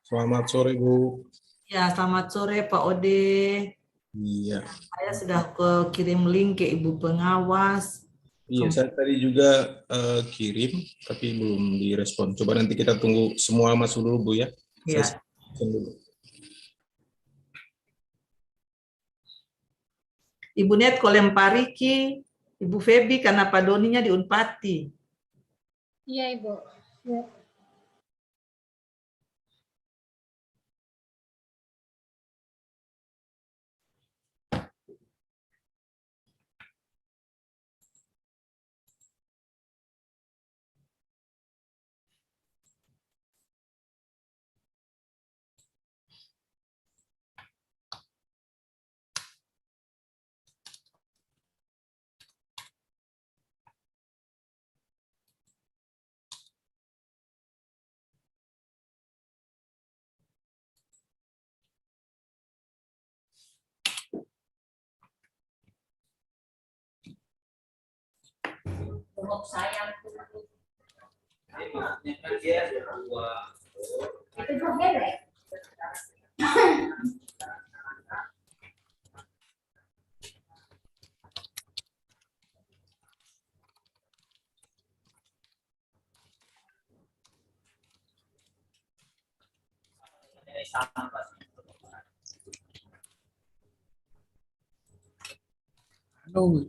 Selamat sore, Bu. Ya, selamat sore Pak Ode. Iya. Saya sudah kirim link ke Ibu Pengawas. Iya, saya tadi juga kirim, tapi belum direspon. Coba nanti kita tunggu semua masuk dulu, Bu, ya. Ya. Saya dulu. Ibu Net Kolempariki, Ibu Febi karena Pak Doninya di Unpati. Iya, Ibu. Ya. Halo.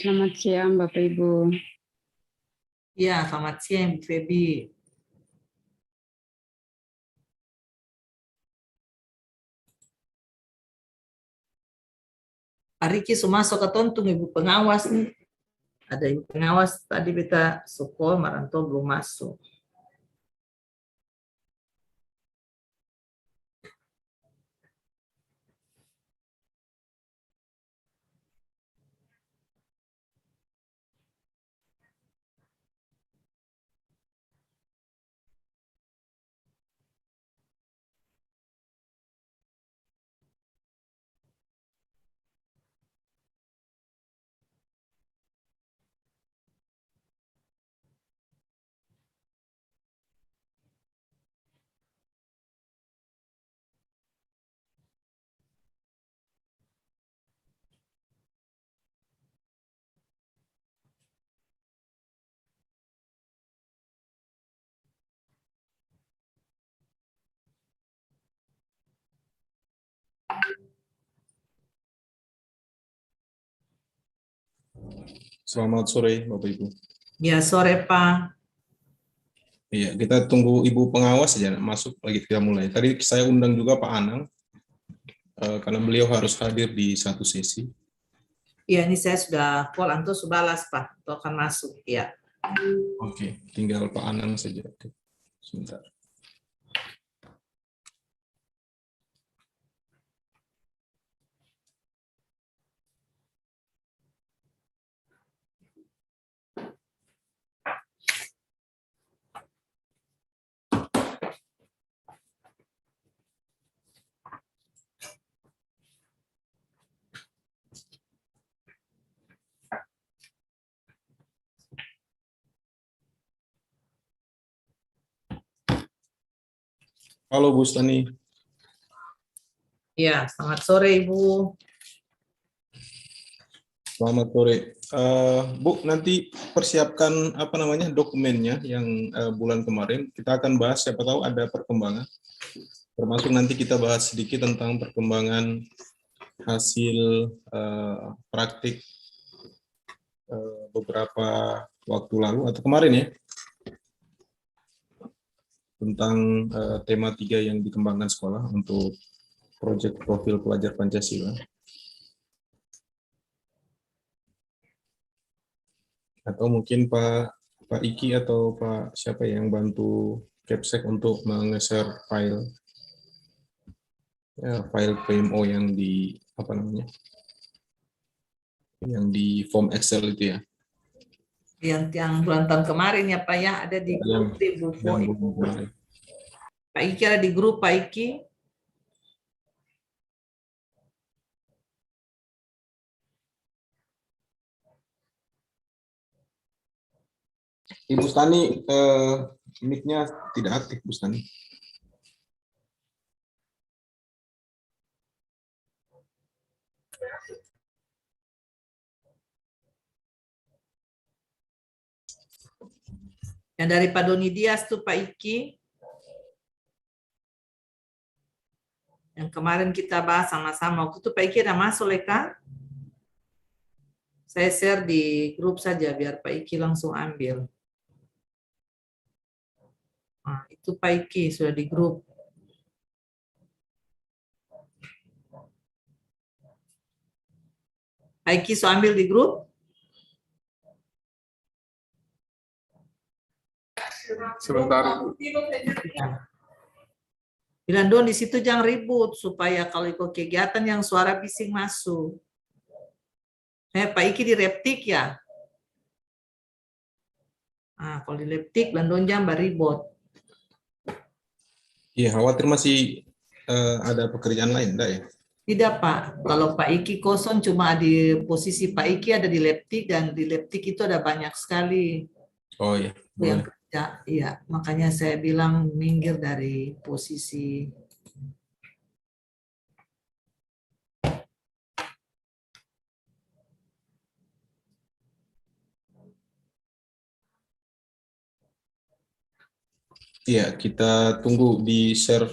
Selamat siang, Bapak Ibu. Ya, selamat siang Ibu Febi. Pak Riki Sumaso ketontung Ibu Pengawas nih. Ada Ibu Pengawas tadi kita sukol Maranto belum masuk. Selamat sore, Bapak Ibu. Ya, sore Pak. Iya, kita tunggu Ibu Pengawas saja masuk lagi kita mulai. Tadi saya undang juga Pak Anang, karena beliau harus hadir di satu sesi. Iya, ini saya sudah call Anto Subalas Pak. Itu akan masuk, ya. Oke, tinggal Pak Anang saja. Sebentar. Halo Bu Stani. Ya, selamat sore Ibu. Selamat sore. Bu, nanti persiapkan apa namanya dokumennya yang bulan kemarin. Kita akan bahas, siapa tahu ada perkembangan. Termasuk nanti kita bahas sedikit tentang perkembangan hasil praktik beberapa waktu lalu atau kemarin ya, tentang tema 3 yang dikembangkan sekolah untuk proyek profil pelajar Pancasila. Atau mungkin Pak Iki atau Pak siapa yang bantu Capsek untuk menge-share file PMO yang di apa namanya, yang di form Excel itu ya. Yang bulan tahun kemarin ya Pak ya, ada di grup di Bu Yang Ibu. belum. Pak Iki ada di grup Pak Iki. Ibu Stani, mic-nya tidak aktif, Bu Stani. Yang dari Pak Doni Dias tuh Pak Iki. Yang kemarin kita bahas sama-sama. Waktu itu Pak Iki ada masuk Leka. Saya share di grup saja biar Pak Iki langsung ambil. Nah, itu Pak Iki sudah di grup. Pak Iki so ambil di grup? Sebentar. Bilang Don di situ jangan ribut supaya kalau ikut kegiatan yang suara bising masuk. Pak Iki di reptik ya. Nah, kalau di reptik Landon jangan beribut. Iya, khawatir masih ada pekerjaan lain, enggak ya? Tidak Pak, kalau Pak Iki kosong cuma di posisi Pak Iki ada di Leptik dan di Leptik itu ada banyak sekali Oh iya, yang boleh. kerja. Iya, makanya saya bilang minggir dari posisi. Iya, kita tunggu di share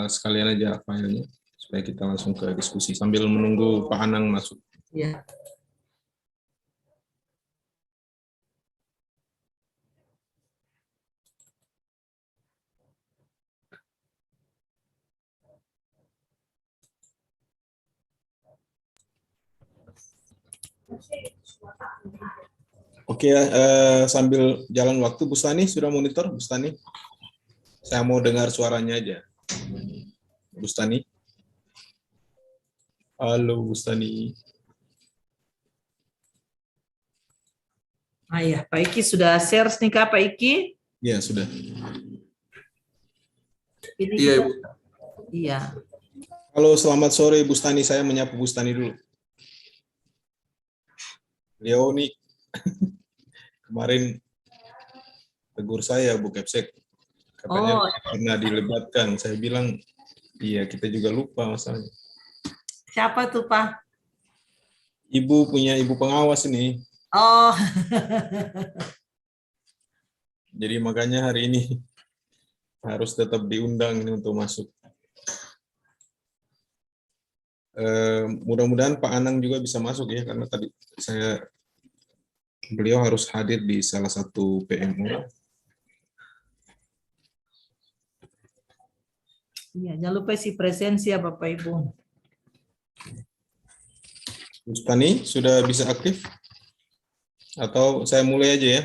sekalian aja filenya supaya kita langsung ke diskusi sambil menunggu Pak Anang masuk. Ya. Oke, sambil jalan waktu, Bu Stani sudah monitor, Bu Stani? Saya mau dengar suaranya aja. Bu Stani? Halo, Bu Stani. Ah ya, Pak Iki sudah share nih Kak, Pak Iki? Ya, sudah. Ini Iya, Ibu. Iya. Halo, selamat sore Bu Stani. Saya menyapa Bu Stani dulu. Beliau nih kemarin tegur saya, Bu Capsek. Katanya pernah dilibatkan. Saya bilang, iya kita juga lupa masalahnya. Siapa tuh Pak? Ibu punya ibu pengawas ini. Oh. Jadi makanya hari ini harus tetap diundang ini untuk masuk. Mudah-mudahan Pak Anang juga bisa masuk ya, karena tadi beliau harus hadir di salah satu PMO. Iya, jangan lupa isi presensi ya Bapak Ibu. Bu Stani sudah bisa aktif? Atau saya mulai aja ya?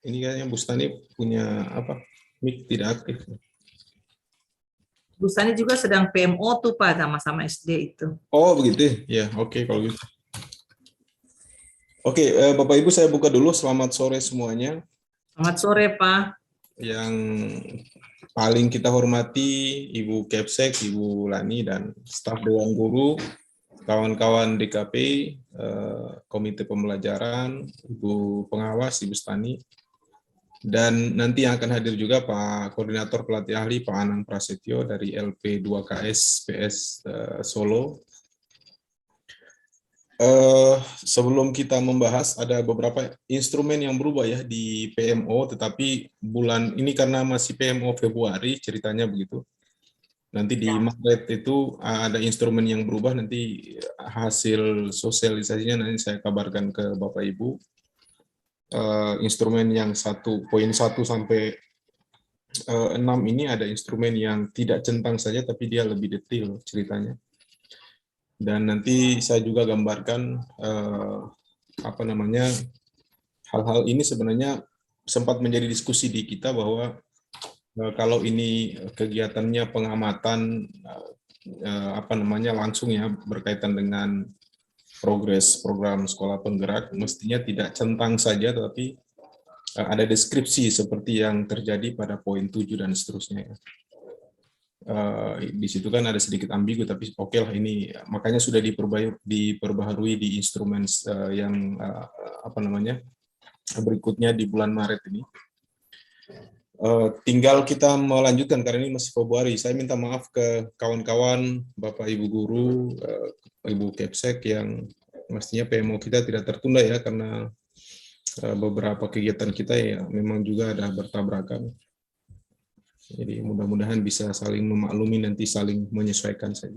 Ini kayaknya Bu Stani punya apa? Mic tidak aktif. Bu Stani juga sedang PMO tuh Pak, sama-sama SD itu. Oh begitu ya, oke kalau gitu. Oke, Bapak Ibu saya buka dulu. Selamat sore semuanya. Selamat sore Pak. Yang paling kita hormati Ibu Capsek, Ibu Lani, dan staf Dewan Guru, kawan-kawan DKP, Komite Pembelajaran, Ibu Pengawas, Ibu Stani, dan nanti yang akan hadir juga Pak Koordinator Pelatih Ahli, Pak Anang Prasetyo dari LP2KS PS Solo. Sebelum kita membahas, ada beberapa instrumen yang berubah ya di PMO, tetapi bulan ini karena masih PMO Februari, ceritanya begitu. Nanti di Maret itu ada instrumen yang berubah, nanti hasil sosialisasinya nanti saya kabarkan ke Bapak Ibu. Instrumen yang 1.1 sampai 6 ini ada instrumen yang tidak centang saja, tapi dia lebih detail ceritanya. Dan nanti saya juga gambarkan hal-hal ini sebenarnya sempat menjadi diskusi di kita bahwa kalau ini kegiatannya pengamatan langsung ya berkaitan dengan progres program sekolah penggerak, mestinya tidak centang saja, tetapi ada deskripsi seperti yang terjadi pada poin 7 dan seterusnya. Di situ kan ada sedikit ambigu, tapi oke lah, ini makanya sudah diperbaharui di instrumen yang berikutnya di bulan Maret ini. Tinggal kita melanjutkan karena ini masih Februari. Saya minta maaf ke kawan-kawan, Bapak Ibu guru, Ibu Kepsek yang mestinya PMO kita tidak tertunda ya, karena beberapa kegiatan kita ya memang juga ada bertabrakan. Jadi mudah-mudahan bisa saling memaklumi, nanti saling menyesuaikan saja.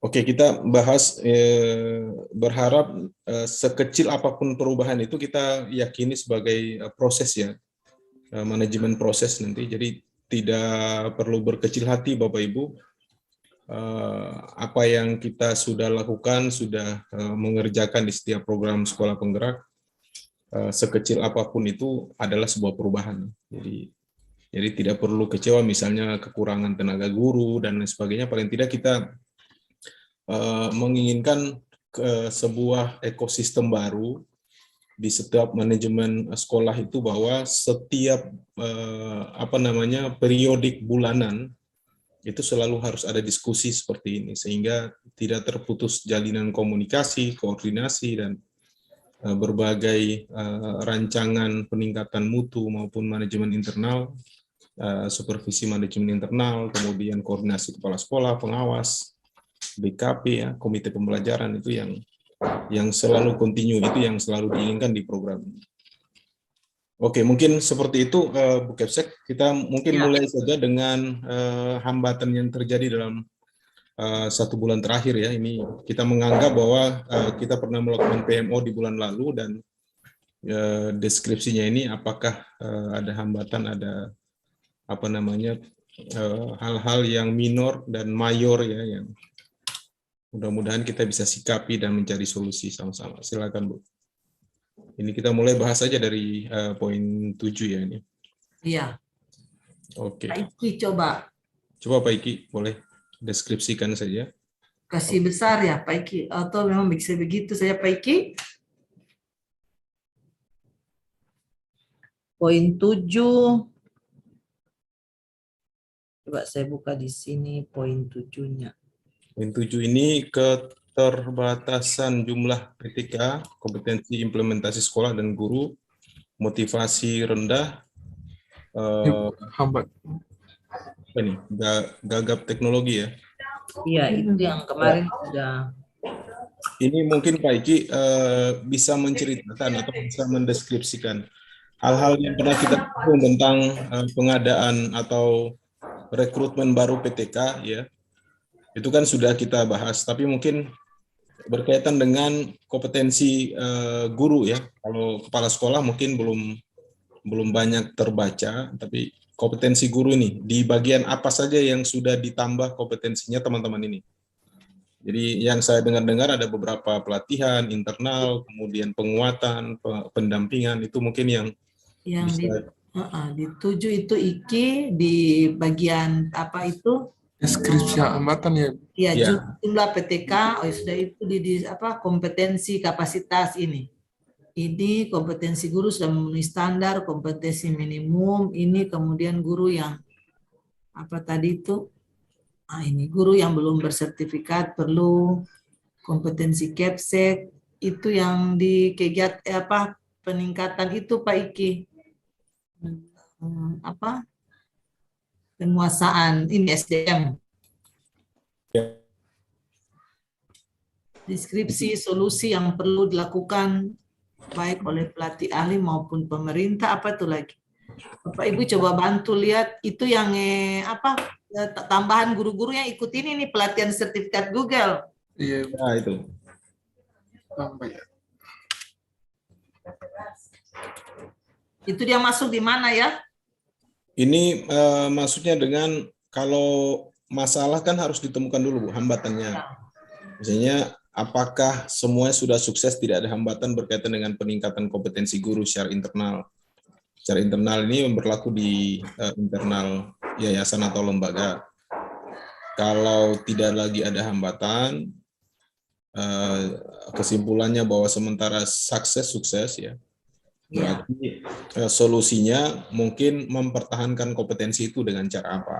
Oke, kita bahas, berharap sekecil apapun perubahan itu kita yakini sebagai proses ya, manajemen proses nanti. Jadi tidak perlu berkecil hati Bapak Ibu. Apa yang kita sudah lakukan, sudah mengerjakan di setiap program sekolah penggerak, sekecil apapun itu adalah sebuah perubahan. Jadi tidak perlu kecewa misalnya kekurangan tenaga guru dan lain sebagainya. Paling tidak kita menginginkan sebuah ekosistem baru di setiap manajemen sekolah itu, bahwa setiap periodik bulanan itu selalu harus ada diskusi seperti ini, sehingga tidak terputus jalinan komunikasi, koordinasi, dan berbagai rancangan peningkatan mutu maupun manajemen internal, supervisi manajemen internal, kemudian koordinasi kepala sekolah, pengawas, BKP ya, komite pembelajaran, itu yang selalu kontinu, itu yang selalu diinginkan di program. Oke, mungkin seperti itu Bu Kepsek. Kita mungkin mulai saja dengan hambatan yang terjadi dalam 1 bulan terakhir ya. Ini kita menganggap bahwa kita pernah melakukan PMO di bulan lalu, dan deskripsinya ini apakah ada hambatan, ada hal-hal yang minor dan mayor ya, yang mudah-mudahan kita bisa sikapi dan mencari solusi sama-sama. Silakan Bu. Ini kita mulai bahas saja dari poin 7 ya ini. Iya. Oke. Pak Iki coba. Coba Pak Iki boleh deskripsikan saja. Kasih besar ya Pak Iki, atau memang bisa begitu saja Pak Iki? Poin 7. Coba saya buka di sini poin 7-nya. Poin 7 ini keterbatasan jumlah PTK, kompetensi implementasi sekolah dan guru, motivasi rendah, Hambat. apa ini, gagap teknologi ya. Iya, itu yang kemarin sudah. Ini mungkin Pak Iki bisa menceritakan atau bisa mendeskripsikan hal-hal yang pernah kita tahu tentang pengadaan atau rekrutmen baru PTK ya. Itu kan sudah kita bahas, tapi mungkin berkaitan dengan kompetensi guru ya. Kalau kepala sekolah mungkin belum banyak terbaca, tapi kompetensi guru ini di bagian apa saja yang sudah ditambah kompetensinya teman-teman ini. Jadi yang saya dengar ada beberapa pelatihan internal, kemudian penguatan, pendampingan, itu mungkin yang bisa di 7 itu Iki, di bagian apa itu? Deskripsi hambatan ya. Iya, jumlah PTK, sudah itu di kompetensi kapasitas ini. Ini kompetensi guru sudah memenuhi standar, kompetensi minimum, ini kemudian guru yang apa tadi itu? Ini guru yang belum bersertifikat perlu kompetensi Kepsek, itu yang di kegiatan peningkatan itu Pak Iki. Penguasaan ini SDM. Deskripsi solusi yang perlu dilakukan baik oleh pelatih ahli maupun pemerintah. Apa itu lagi? Bapak Ibu coba bantu lihat itu yang tambahan guru-guru yang ikut ini nih pelatihan sertifikat Google. Iya, Nah, itu. tambah ya. Itu dia masuk di mana ya? Ini maksudnya dengan kalau masalah kan harus ditemukan dulu, Bu, hambatannya. Misalnya, apakah semuanya sudah sukses, tidak ada hambatan berkaitan dengan peningkatan kompetensi guru secara internal. Secara internal ini berlaku di internal yayasan atau lembaga. Kalau tidak lagi ada hambatan, kesimpulannya bahwa sementara sukses ya, Ya. berarti solusinya mungkin mempertahankan kompetensi itu dengan cara apa?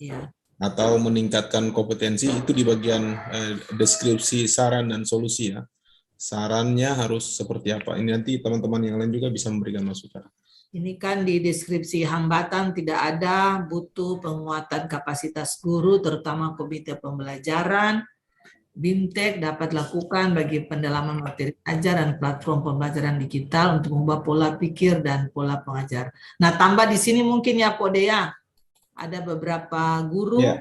Ya. Atau meningkatkan kompetensi itu di bagian deskripsi saran dan solusi ya. Sarannya harus seperti apa? Ini nanti teman-teman yang lain juga bisa memberikan masukan. Ini kan di deskripsi hambatan tidak ada, butuh penguatan kapasitas guru terutama komite pembelajaran. BIMTEK dapat lakukan bagi pendalaman materi ajar dan platform pembelajaran digital untuk mengubah pola pikir dan pola pengajar. Nah, tambah di sini mungkin ya Pak Dea, ada beberapa guru. Ya.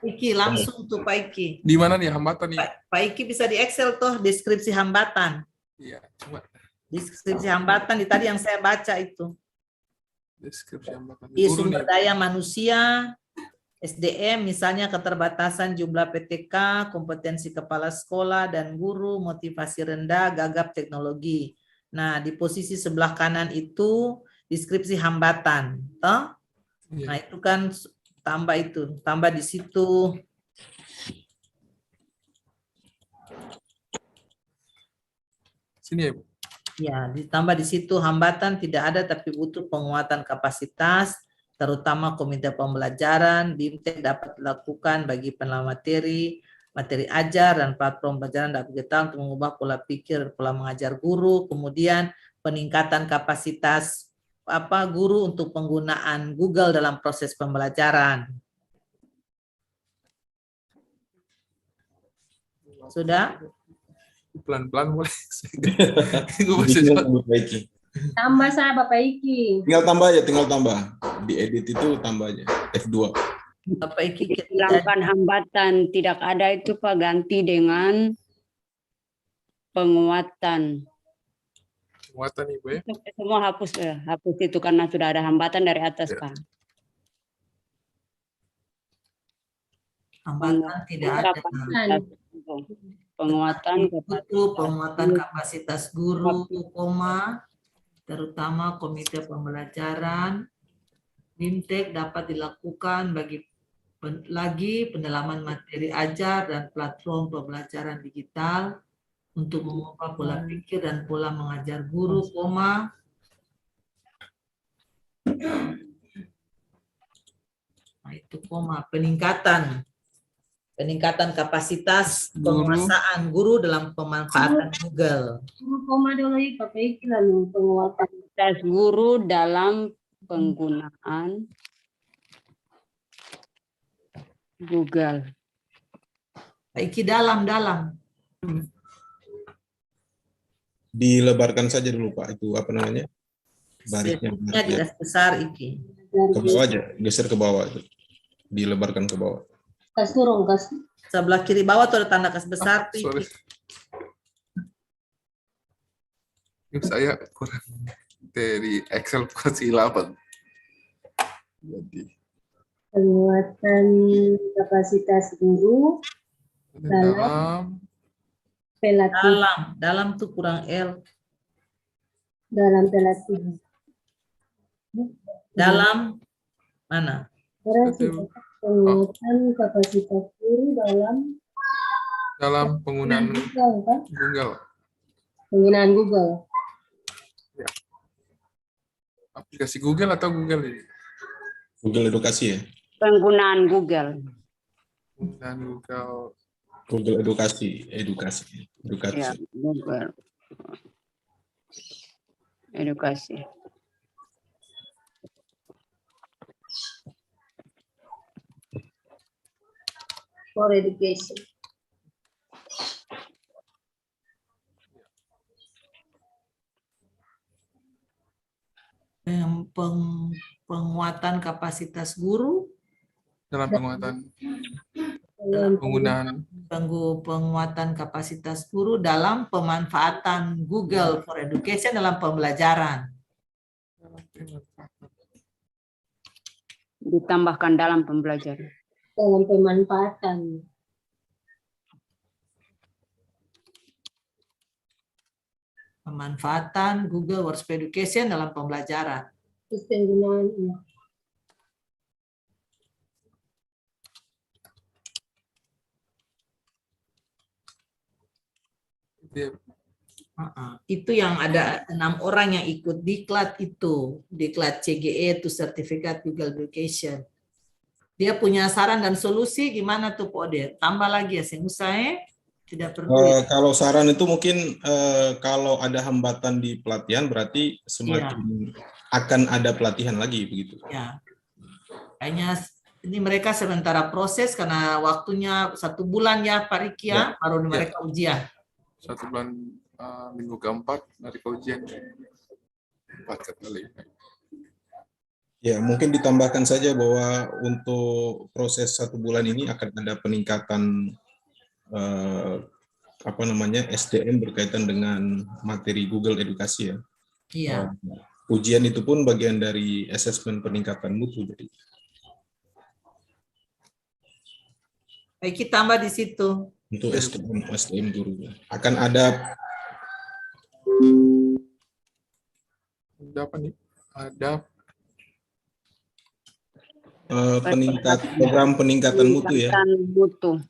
Iki langsung tuh Pak Iki. Di mana nih hambatan nih? Pak Iki bisa di Excel tuh deskripsi hambatan. Iya, coba Deskripsi hambatan di tadi yang saya baca itu. deskripsi hambatan. Di Guru sumber nih. daya manusia, SDM misalnya keterbatasan jumlah PTK, kompetensi kepala sekolah dan guru, motivasi rendah, gagap teknologi. Nah, di posisi sebelah kanan itu deskripsi hambatan. Toh? Iya. Nah, itu kan tambah di situ. Sini ya, Bu. Ya, ditambah di situ hambatan tidak ada tapi butuh penguatan kapasitas, terutama komite pembelajaran, BIMTEK dapat dilakukan bagi penelaman materi ajar dan platform pembelajaran digital untuk mengubah pola pikir, pola mengajar guru, kemudian peningkatan kapasitas guru untuk penggunaan Google dalam proses pembelajaran. Sudah? Pelan-pelan boleh. Bikinnya diperbaiki. Tambah saya Bapak Iki. Tinggal tambah. Di edit itu tambah aja. F2. Bapak Iki Hilangkan hambatan, tidak ada itu Pak, ganti dengan penguatan. Penguatan Ibu ya. Semua hapus itu karena sudah ada hambatan dari atas Ya. Pak. hambatan tidak ada. Penguatan Butuh penguatan kapasitas guru, terutama komite pembelajaran. BIMTEK dapat dilakukan bagi pendalaman materi ajar dan platform pembelajaran digital untuk mengubah pola pikir dan pola mengajar guru, nah itu peningkatan kapasitas penguasaan guru dalam pemanfaatan Google. Koma dulu Bapak Iki lalu penguatan. kapasitas guru dalam penggunaan Google. Iki dalam. Dilebarkan saja dulu Pak. Itu apa namanya? Barisnya. Jelas besar Iki. Ke bawah aja. Geser ke bawah itu. Dilebarkan ke bawah. Kas turun, kas. Sebelah kiri bawah tuh ada tanda kas besar. Sorry. Saya kurang dari Excel kasih 8. Jadi Penguatan kapasitas guru dalam pelatih Dalam tuh kurang L. dalam pelatih. Dalam mana? Penguatan kapasitas guru dalam penggunaan Google. Penggunaan Google. Ya. Aplikasi Google atau Google ini? Google Edukasi ya? Penggunaan Google. Penggunaan Google. Google Edukasi. Ya, Google. Edukasi. For education. penguatan kapasitas guru, dalam penguatan dalam penggunaan penguatan kapasitas guru dalam pemanfaatan Google for Education dalam pembelajaran. Ditambahkan dalam pembelajaran. pemanfaatan Pemanfaatan Google for Education dalam pembelajaran. terus penggunaan dia Itu yang ada 6 orang yang ikut diklat itu, diklat CGE itu sertifikat Google Education. Dia punya saran dan solusi gimana tuh Pak Ode? Tambah lagi ya, saya tidak perlu. Kalau saran itu mungkin kalau ada hambatan di pelatihan berarti semakin akan ada pelatihan lagi begitu. Ya, kayaknya ini mereka sementara proses karena waktunya 1 bulan ya Pak Riki ya, baru mereka ujian. 1 bulan minggu keempat dari ujian 4 kali. Ya, mungkin ditambahkan saja bahwa untuk proses 1 bulan ini akan ada peningkatan SDM berkaitan dengan materi Google Edukasi ya. Iya. Ujian itu pun bagian dari asesmen peningkatan mutu. Jadi. Baik, kita tambah di situ. Untuk SDM guru akan ada. Ada apa nih? Ada program peningkatan mutu ya. Mutu.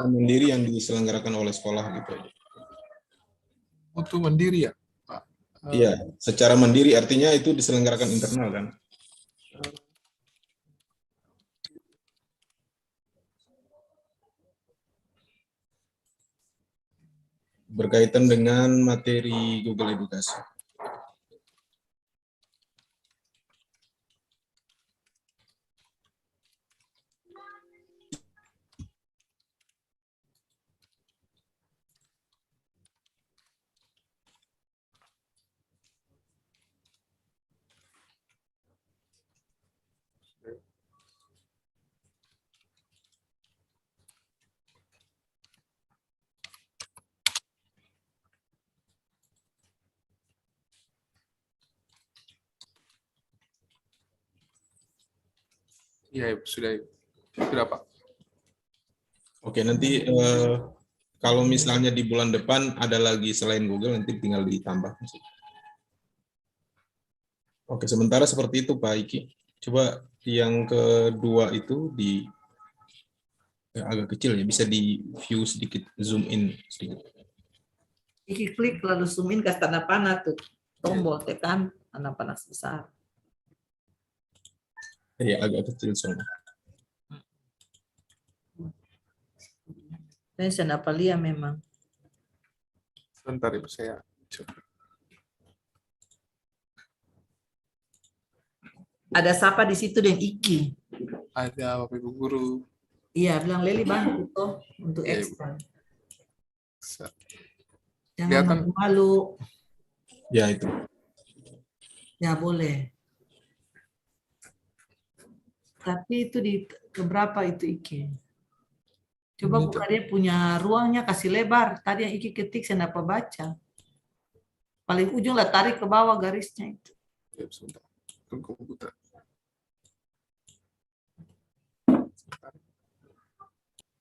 Mandiri yang diselenggarakan oleh sekolah gitu. mutu mandiri ya, Pak? Iya, secara mandiri artinya itu diselenggarakan internal kan. Berkaitan dengan materi Google Edukasi. Iya, sudah Pak. Oke, nanti kalau misalnya di bulan depan ada lagi selain Google, nanti tinggal ditambah. Oke, sementara seperti itu Pak Iki. Coba yang kedua itu agak kecil ya, bisa di view sedikit, zoom in sedikit. Iki klik lalu zoom in ke tanda panah tuh. Tombol tekan tanda panah besar. Ya, agak kecil soalnya. Saya dapat lihat memang. Sebentar Ibu, saya coba. Ada siapa di situ dan Iki. Ada Bapak Ibu guru. Iya, bilang Leli bantu tuh untuk Iya, Ibu. ekspor. Kelihatan. Jangan malu. Ya, itu. Ya boleh. Tapi itu di keberapa itu Iki? Coba Ini buka dia punya ruangnya, kasih lebar. Tadi yang Iki ketik saya dapat baca. Paling ujung lah, tarik ke bawah garisnya itu. Ya, sebentar. Tunggu komputer.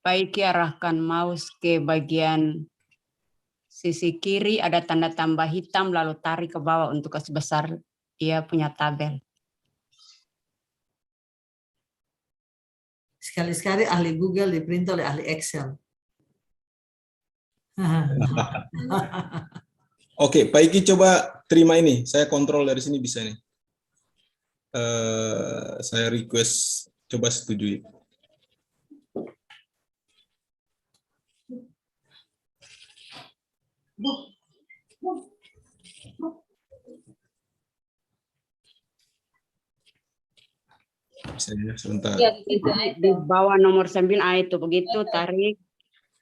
Baik, arahkan mouse ke bagian sisi kiri, ada tanda tambah hitam, lalu tarik ke bawah untuk kasih besar dia punya tabel. Sekali-sekali ahli Google diperintah oleh ahli Excel. Oke, Pak Iki coba terima ini. Saya kontrol dari sini bisa nih. Saya request coba setujui. Bisa ya, sebentar. ya gitu Di bawah nomor 9 itu begitu, tarik.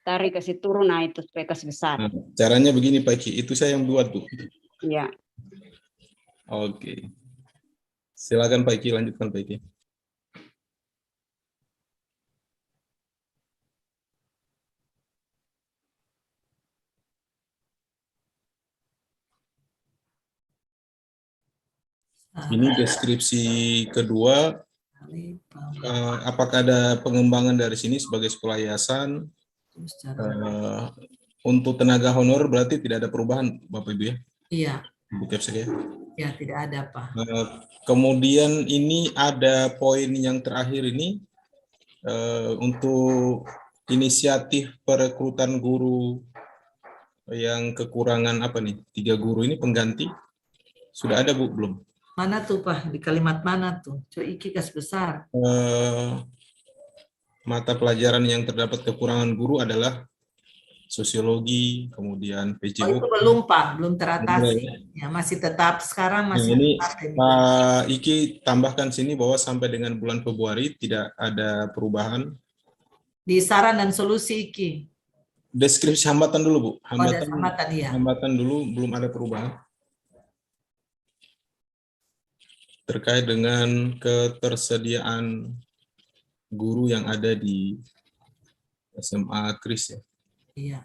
tarik kasih turun, nah itu supaya kasih besar. Nah, caranya begini Pak Iki, itu saya yang buat tuh. Ya. Oke. Silakan Pak Iki, lanjutkan Pak Iki. Ini deskripsi kedua. Apakah ada pengembangan dari sini sebagai sekolah yayasan? Untuk tenaga honor berarti tidak ada perubahan Bapak Ibu ya? Iya. Ibu Kepsek ya? Ya, tidak ada Pak. Kemudian ini ada poin yang terakhir ini untuk inisiatif perekrutan guru yang kekurangan apa nih? 3 guru ini pengganti sudah ada Bu belum? Mana tuh Pak? Di kalimat mana tuh? Coba Iki kasih besar. Mata pelajaran yang terdapat kekurangan guru adalah sosiologi, kemudian Oh, PJU. itu belum Pak, belum teratasi. Ya, masih tetap sekarang masih. Ini tetap Pak Iki tambahkan sini bahwa sampai dengan bulan Februari tidak ada perubahan. di saran dan solusi Iki. Deskripsi hambatan dulu Bu. Ada hambatan iya. Hambatan dulu belum ada perubahan. Terkait dengan ketersediaan guru yang ada di SMA Kris ya. Iya.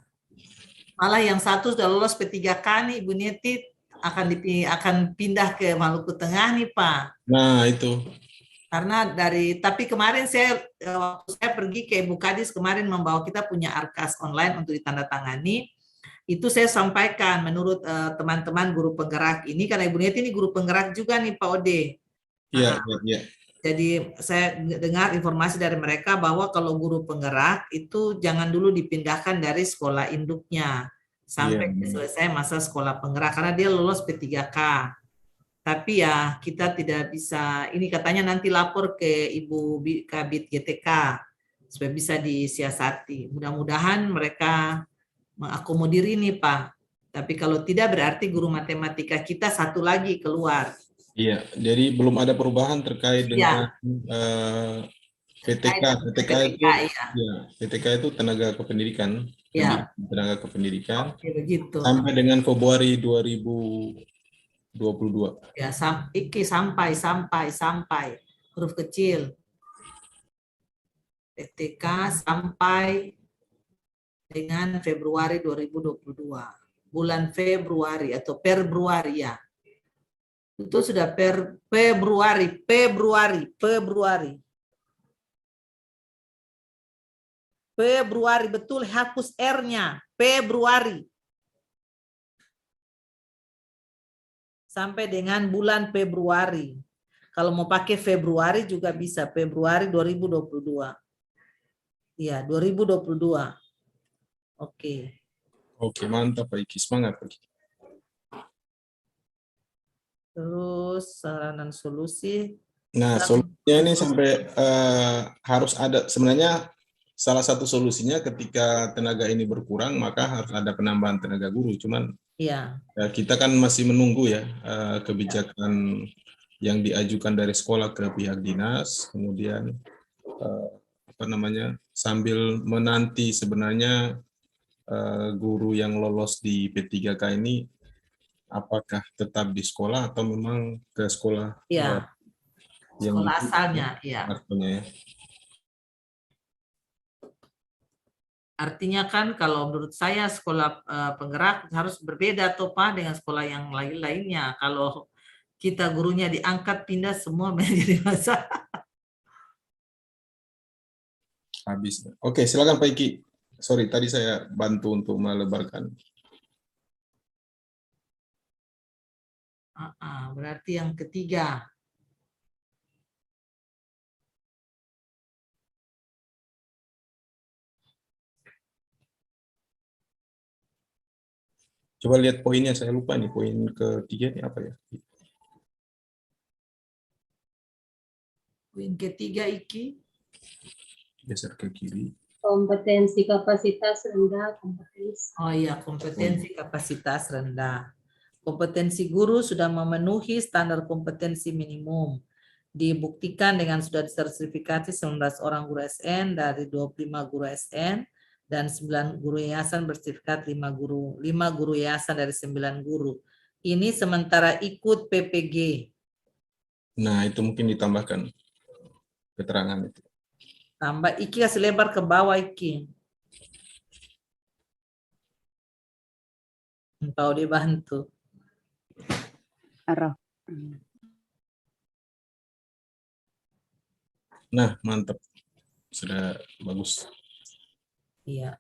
Malah yang satu sudah lolos P3K nih Ibu Neti akan pindah ke Maluku Tengah nih Pak. Nah itu. Karena tapi kemarin waktu saya pergi ke Ibu Kadis kemarin membawa kita punya Arkas online untuk ditandatangani. Itu saya sampaikan menurut teman-teman guru penggerak ini, karena Ibu Neti ini guru penggerak juga nih Pak Ode. Iya, iya. Jadi saya dengar informasi dari mereka bahwa kalau guru penggerak itu jangan dulu dipindahkan dari sekolah induknya sampai selesai masa sekolah penggerak karena dia lolos P3K. Tapi ya kita tidak bisa, ini katanya nanti lapor ke Ibu Kabid GTK supaya bisa disiasati. Mudah-mudahan mereka mengakomodir ini Pak. Tapi kalau tidak berarti guru matematika kita satu lagi keluar. Iya, jadi belum ada perubahan terkait dengan PTK. PTK itu tenaga kependidikan. Ya. Tenaga kependidikan. Oke, begitu. Sampai dengan Februari 2022. Ya, sampai huruf kecil. PTK sampai dengan Februari 2022. Bulan Februari atau Februari ya. Itu sudah Februari. Februari betul, hapus R-nya. Februari. Sampai dengan bulan Februari. Kalau mau pakai Februari juga bisa. Februari 2022. Iya, 2022. Oke. Oke, mantap Pak Iki. Semangat Pak Iki. Terus saran dan solusi. Nah, solusinya ini sampai harus ada, sebenarnya salah satu solusinya ketika tenaga ini berkurang, maka harus ada penambahan tenaga guru. Cuman ya, kita kan masih menunggu ya kebijakan yang diajukan dari sekolah ke pihak dinas, kemudian sambil menanti sebenarnya guru yang lolos di P3K ini apakah tetap di sekolah atau memang ke sekolah ya. yang sekolah asalnya, ya. Artinya kan kalau menurut saya sekolah penggerak harus berbeda toh Pak dengan sekolah yang lain-lainnya. Kalau kita gurunya diangkat pindah semua menjadi masalah. Habis. Oke, silakan Pak Iki. Sorry, tadi saya bantu untuk melebarkan. Berarti yang ketiga. Coba lihat poinnya, saya lupa nih, poin ketiga ini apa ya? Poin ketiga Iki. Geser ke kiri. Kompetensi kapasitas rendah, kompetensi. Oh iya, kompetensi kapasitas rendah. Kompetensi guru sudah memenuhi standar kompetensi minimum. Dibuktikan dengan sudah disertifikasi 19 orang guru SN dari 25 guru SN dan 9 guru yayasan bersertifikat 5 guru yayasan dari 9 guru. Ini sementara ikut PPG. Nah, itu mungkin ditambahkan keterangan itu. Tambah Iki kasih lebar ke bawah Iki. Tahu dibantu. Arah. Nah, mantap. Sudah bagus. Iya.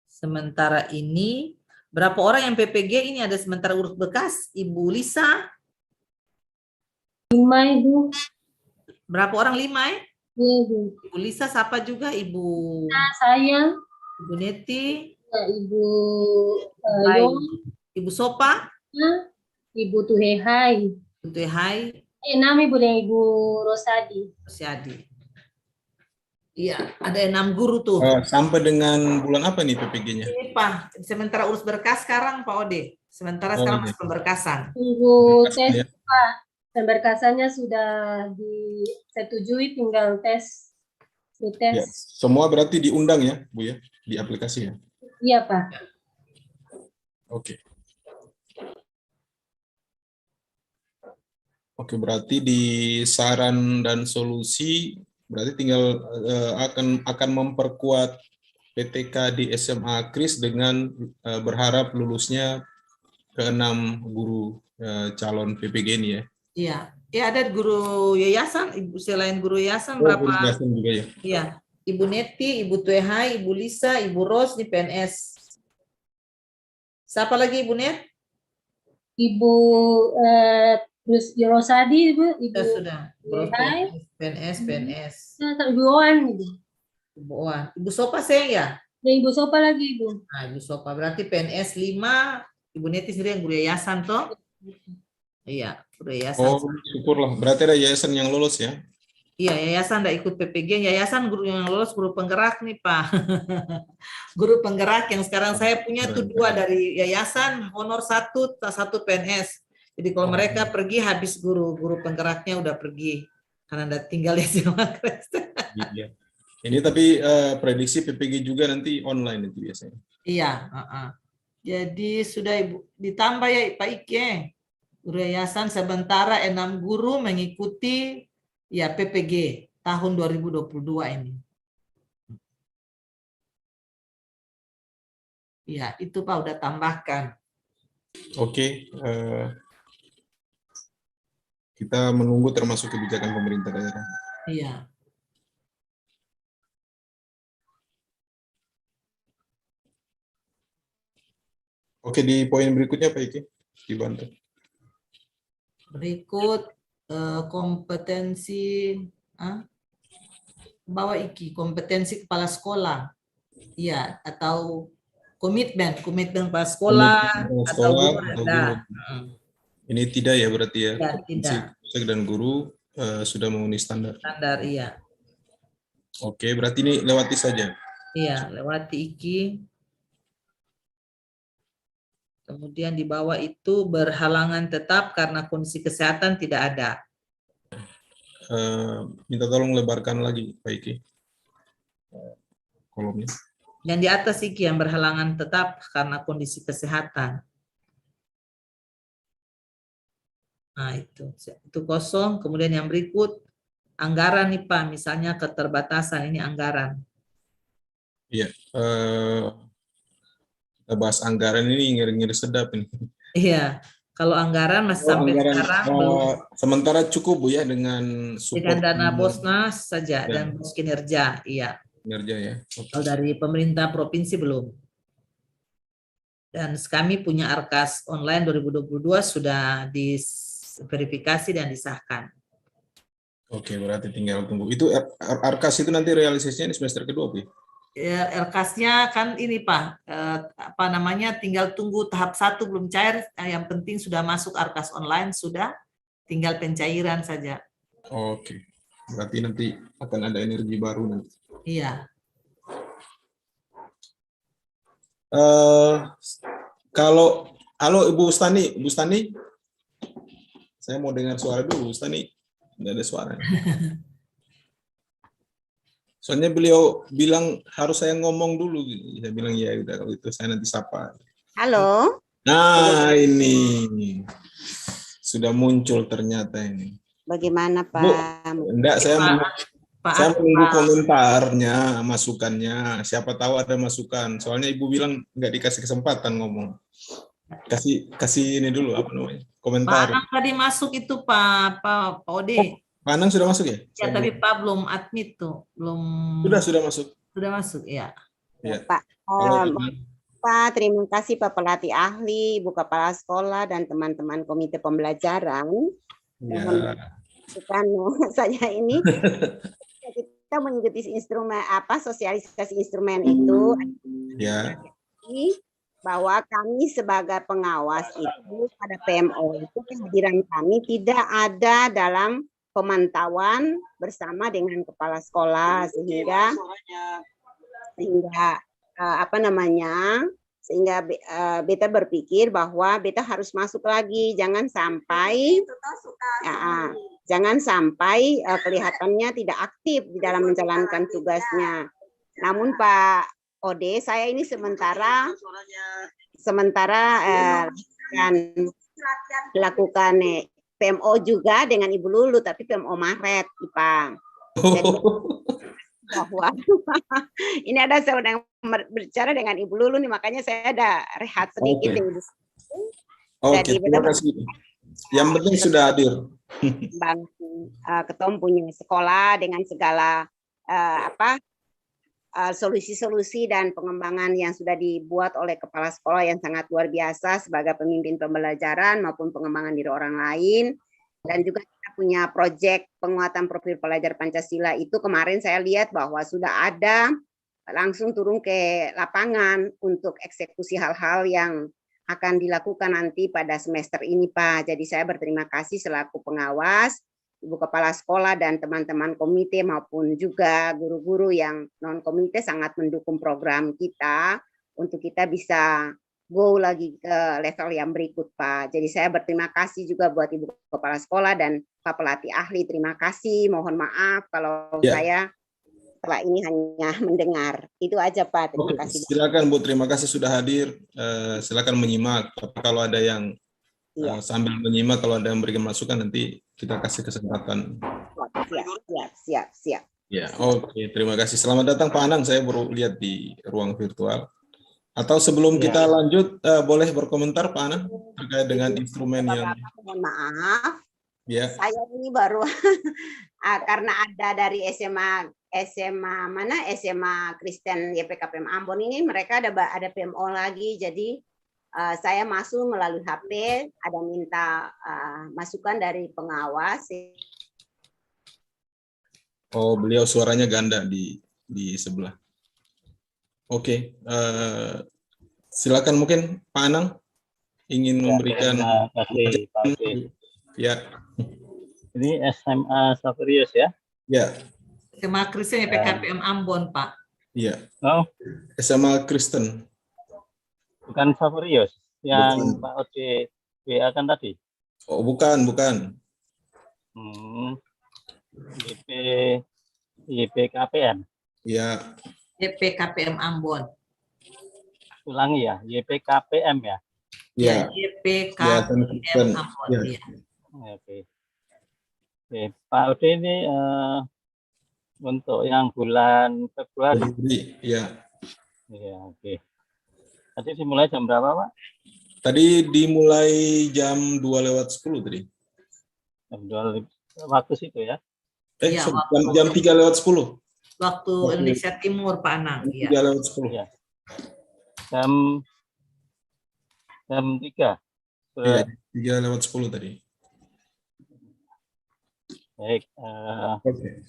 Sementara ini, berapa orang yang PPG ini ada sementara urus bekas? Ibu Lisa, 5 Ibu. berapa orang? 5 ya? Iya Ibu. Ibu Lisa, siapa juga? Ibu Nah, saya, Neti, ya, Ibu Baik. Yon, Ibu Sopa, Ibu Tuhehai. Ibu Hai, Nama Ibu dan Ibu Rosadi. si Adi. Iya, ada 6 guru tuh. Sampai dengan bulan apa nih PPG-nya? Ini Pak, sementara urus berkas sekarang Pak Ode. Sementara Oh, sekarang iya. masih pemberkasan. Tunggu tes, Ya. Pak. Pemberkasannya sudah disetujui, tinggal tes. Ya. Dites. Semua berarti diundang ya, Bu ya, di aplikasi ya. Iya, Pak. Oke. Oke, berarti di saran dan solusi berarti tinggal akan memperkuat PTK di SMA Kris dengan berharap lulusnya ke-6 guru calon PPG ini ya. Iya. Ya ada guru yayasan, Ibu selain guru yayasan Oh, berapa? guru yayasan juga ya. Iya. Ibu Neti, Ibu Tuhehai, Ibu Lisa, Ibu Ros di PNS. Siapa lagi Ibu Net? Ibu terus Rosadi, Ibu. Ibu Sudah. Hai. PNS. Ibu Oan, Ibu. Ibu Oan. Ibu Sopa saya ya? Dan Ibu Sopa lagi, Ibu. Nah, Ibu Sopa berarti PNS 5, Ibu Neti sendiri yang guru yayasan toh? Iya, guru yayasan. Oh, syukurlah. Berarti ada yayasan yang lolos ya. Iya, yayasan enggak ikut PPG, yayasan guru yang lolos guru penggerak nih, Pak. Guru penggerak yang sekarang saya punya tuh 2 dari yayasan, honor 1 PNS. Jadi kalau mereka pergi habis guru penggeraknya udah pergi karena udah tinggal di SMA Kris. Iya. Ini tapi prediksi PPG juga nanti online itu biasanya. Iya, jadi sudah Ibu ditambah ya Pak Ike. Guru yayasan sementara 6 guru mengikuti ya PPG tahun 2022 ini. Ya, itu Pak udah tambahkan. Oke, kita menunggu termasuk kebijakan pemerintah daerah. Iya. Oke, di poin berikutnya Pak Iki, dibantu. Berikut kompetensi bawa Iki, kompetensi kepala sekolah. Iya, atau komitmen kepala sekolah atau guru rendah. Ini tidak ya berarti ya. Ya, tidak. Kompetensi dan guru sudah memenuhi standar. Standar, iya. Oke, berarti ini lewati saja. Iya, lewati Iki. Kemudian di bawah itu berhalangan tetap karena kondisi kesehatan tidak ada. Minta tolong lebarkan lagi Pak Iki kolomnya. Yang di atas Iki yang berhalangan tetap karena kondisi kesehatan. Nah itu kosong. Kemudian yang berikut anggaran nih Pak, misalnya keterbatasan ini anggaran. Iya. Kita bahas anggaran ini ngeri-ngeri sedap ini. Iya, kalau anggaran masih sampai sekarang belum. Sementara cukup Bu ya dengan support Dengan dana Bosnas saja dan Bos Kinerja, iya. Kinerja ya. Kalau dari pemerintah provinsi belum. Dan kami punya Arkas online 2022 sudah diverifikasi dan disahkan. Oke, berarti tinggal tunggu. Itu Arkas itu nanti realisasinya di semester kedua Bu? Ya, RKAS-nya kan ini Pak, tinggal tunggu tahap 1 belum cair, yang penting sudah masuk Arkas online, sudah tinggal pencairan saja. Oke, berarti nanti akan ada energi baru nanti. Iya. Halo Ibu Stani, saya mau dengar suara dulu, Stani. Nggak ada suaranya. Soalnya beliau bilang harus saya ngomong dulu. Saya bilang ya udah kalau itu saya nanti sapa. Halo, Nah ini sudah muncul ternyata ini. bagaimana Bu, Pak? enggak saya Pak saya Ak- menunggu Pak- komentarnya, masukannya. Siapa tahu ada masukan. Soalnya Ibu bilang nggak dikasih kesempatan ngomong. Kasih ini dulu apa namanya? Pak Komentar. Anang tadi masuk itu Pak Ode. Pak Anang sudah masuk ya? Ya, tapi Pak belum admit tuh, belum Sudah masuk. sudah masuk ya. Ya. Pak, Kalau Pak, terima kasih Pak Pelatih Ahli, Ibu Kepala Sekolah, dan teman-teman Komite Pembelajaran. ya. Bukan saja ini kita mengikuti instrumen sosialisasi instrumen itu Ya. bahwa kami sebagai pengawas itu pada PMO itu kehadiran kami tidak ada dalam pemantauan bersama dengan kepala sekolah sehingga beta berpikir bahwa beta harus masuk lagi, jangan sampai kelihatannya tidak aktif di dalam menjalankan tugasnya. Namun Pak Ode, saya ini sementara lakukan PMO juga dengan Ibu Lulu, tapi PMO Maret, Pak. Jadi, bahwa ini ada saya sedang berbicara dengan Ibu Lulu nih, makanya saya ada rehat sedikit. Oke, terima kasih. Yang penting sudah hadir. Bang Ketom punya sekolah dengan segala solusi-solusi dan pengembangan yang sudah dibuat oleh kepala sekolah yang sangat luar biasa sebagai pemimpin pembelajaran maupun pengembangan diri orang lain. Dan juga kita punya proyek penguatan profil pelajar Pancasila itu kemarin saya lihat bahwa sudah ada langsung turun ke lapangan untuk eksekusi hal-hal yang akan dilakukan nanti pada semester ini Pak. Jadi saya berterima kasih selaku pengawas, Ibu Kepala Sekolah dan teman-teman komite maupun juga guru-guru yang non-komite sangat mendukung program kita untuk kita bisa go lagi ke level yang berikut Pak. Jadi saya berterima kasih juga buat Ibu Kepala Sekolah dan Pak Pelatih Ahli. Terima kasih, mohon maaf kalau saya setelah ini hanya mendengar. Itu aja Pak, terima kasih. Silakan Bu, terima kasih sudah hadir. Silakan menyimak. Kalau ada yang sambil menyimak, kalau ada yang memberikan masukan nanti kita kasih kesempatan. Siap. Ya, oke, terima kasih. Selamat datang Pak Anang. Saya baru lihat di ruang virtual. Atau sebelum kita lanjut, boleh berkomentar Pak Anang terkait dengan instrumen yang. Mohon maaf. Ya. Saya ini baru karena ada dari SMA Kristen YPKPM Ambon ini mereka ada PMO lagi, jadi saya masuk melalui HP, ada minta masukan dari pengawas. Oh, beliau suaranya ganda di sebelah. Oke, silakan mungkin Pak Anang ingin memberikan. Terima kasih Pak Ade. Ya. Ini SMA Saverius ya? Ya. SMA Kristen YPKPM Ambon Pak. Iya. Oh, SMA Kristen. bukan Saverius yang Bukan. Pak Ode WA kan tadi? Oh, bukan. YPKPM. Ya. YPKPM Ambon. Ulangi ya, YPKPM ya? Ya. YPKPM Ambon. Ya. Oke. Pak Ode ini untuk yang bulan Februari. Ya. Iya, oke. Tadi dimulai jam berapa, Pak? Tadi dimulai jam 2:10 tadi. Jam 2 waktu situ ya? Iya, jam 3:10. Waktu Indonesia Timur Pak Anang. 3:10. Iya. Jam 3. Iya, 3:10 tadi. Baik. Oke.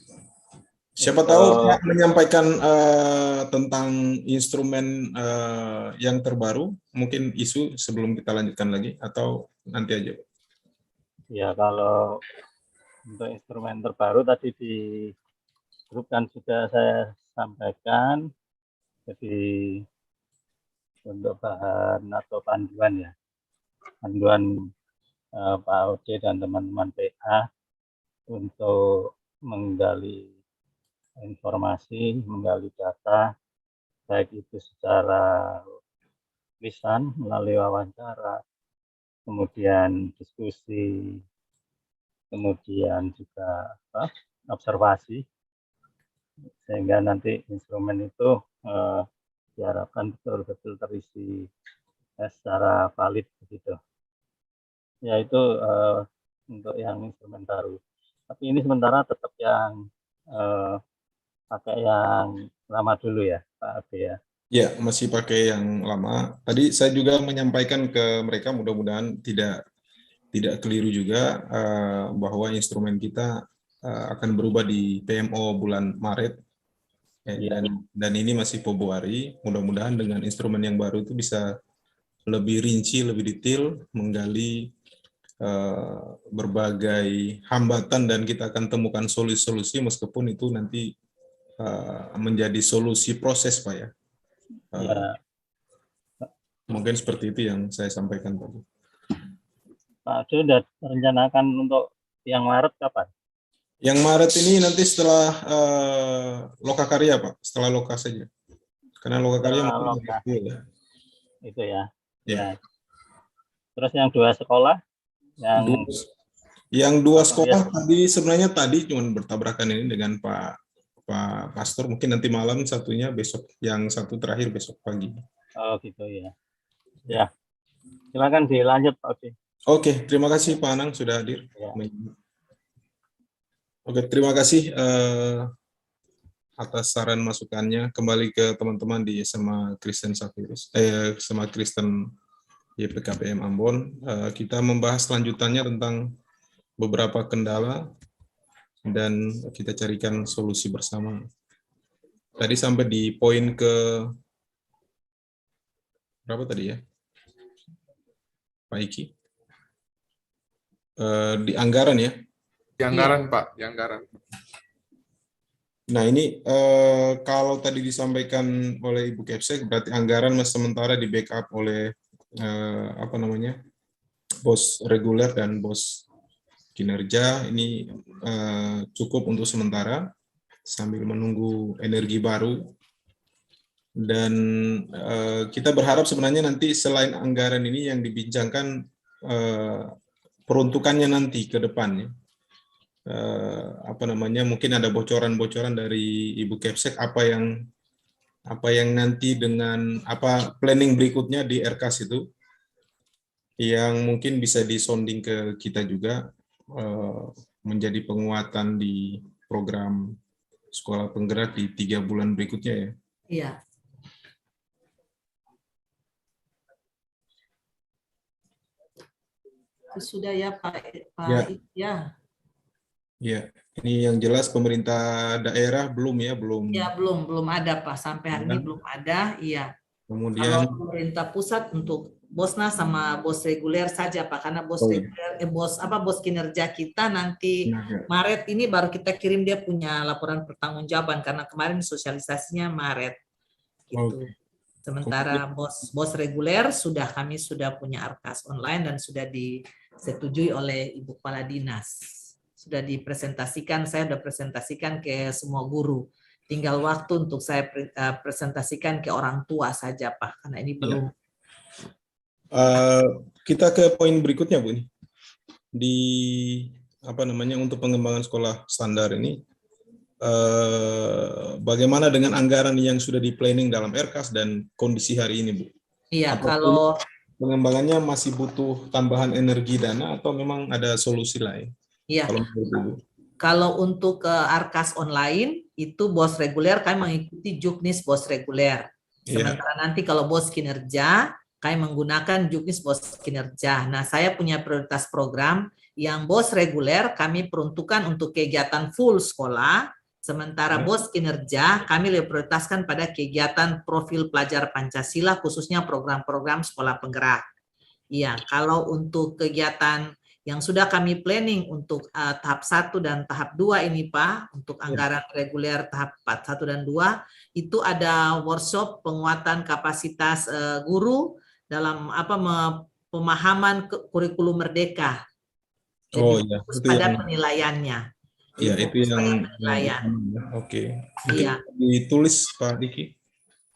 Siapa tahu Pak menyampaikan tentang instrumen yang terbaru, mungkin isu sebelum kita lanjutkan lagi, atau nanti aja? Ya, kalau untuk instrumen terbaru tadi di grup kan sudah saya sampaikan. Jadi untuk bahan atau panduan ya, panduan Pak Ode dan teman-teman PA untuk menggali informasi, menggali data, baik itu secara lisan melalui wawancara, kemudian diskusi, kemudian juga observasi, sehingga nanti instrumen itu diharapkan betul-betul terisi secara valid begitu. Yaitu untuk yang instrumen baru. Tapi ini sementara tetap yang pakai yang lama dulu ya, Pak Ade ya. Ya, masih pakai yang lama. Tadi saya juga menyampaikan ke mereka, mudah-mudahan tidak keliru juga, bahwa instrumen kita akan berubah di PMO bulan Maret. Dan ini masih Februari. Mudah-mudahan dengan instrumen yang baru itu bisa lebih rinci, lebih detail, menggali berbagai hambatan, dan kita akan temukan solusi-solusi, meskipun itu nanti menjadi solusi proses, Pak ya. Mungkin seperti itu yang saya sampaikan tadi. Pak Ade sudah merencanakan untuk yang Maret kapan? Yang Maret ini nanti setelah Lokakarya, Pak. Setelah Loka saja. Karena Lokakarya mungkin ya. Itu ya. Ya. Terus yang 2 sekolah? Yang 2 sekolah tadi sebenarnya cuma bertabrakan ini dengan Pak Pastor. Mungkin nanti malam, satunya besok. Yang satu terakhir besok pagi. Oh gitu ya. Ya. Silakan dilanjut Pak Ade. Oke, terima kasih Pak Anang sudah hadir. Ya. Oke, terima kasih atas saran masukannya. Kembali ke teman-teman di SMA Kristen Safirus, SMA Kristen YPKPM Ambon. Kita membahas lanjutannya tentang beberapa kendala dan kita carikan solusi bersama. Tadi sampai di poin ke berapa tadi ya, Pak Iki? Di anggaran ya? Di anggaran, Pak, di anggaran. Nah ini kalau tadi disampaikan oleh Ibu Kepsek, berarti anggaran sementara di backup oleh bos reguler dan bos kinerja. Ini cukup untuk sementara sambil menunggu energi baru. Dan kita berharap sebenarnya nanti selain anggaran ini yang dibincangkan peruntukannya nanti ke depannya. Mungkin ada bocoran-bocoran dari Ibu Kepsek apa yang nanti dengan planning berikutnya di RKAS itu yang mungkin bisa disonding ke kita juga menjadi penguatan di program sekolah penggerak di 3 bulan berikutnya ya. Iya. Sudah ya Pak ya. Ya, ini yang jelas pemerintah daerah belum. Ya, belum ada Pak, sampai hari ini belum ada. Iya. Kemudian kalau pemerintah pusat untuk Bosnas sama bos reguler saja Pak, karena bos reguler, bos kinerja kita nanti Maret ini baru kita kirim dia punya laporan pertanggungjawaban, karena kemarin sosialisasinya Maret. Gitu. Sementara bos reguler kami sudah punya RKAS online dan sudah disetujui oleh Ibu Kepala Dinas. Sudah dipresentasikan, saya sudah presentasikan ke semua guru. Tinggal waktu untuk saya presentasikan ke orang tua saja Pak, karena ini belum. Kita ke poin berikutnya Bu. Di untuk pengembangan sekolah standar ini, bagaimana dengan anggaran yang sudah di planning dalam RKAS dan kondisi hari ini Bu? Iya, kalau pengembangannya masih butuh tambahan energi dana atau memang ada solusi lain? Iya. Kalau untuk ke RKAS online itu bos reguler kami mengikuti juknis bos reguler. Sementara nanti kalau bos kinerja kami menggunakan juknis bos kinerja. Nah, saya punya prioritas program yang bos reguler kami peruntukan untuk kegiatan full sekolah, sementara bos kinerja kami lebih prioritaskan pada kegiatan profil pelajar Pancasila, khususnya program-program sekolah penggerak. Iya, kalau untuk kegiatan yang sudah kami planning untuk tahap 1 dan tahap 2 ini Pak, untuk anggaran reguler tahap 1 dan 2, itu ada workshop penguatan kapasitas guru dalam pemahaman kurikulum merdeka. Jadi pada penilaiannya. Ya, itu yang penilaian. oke. Mungkin Iya. ditulis Pak Diki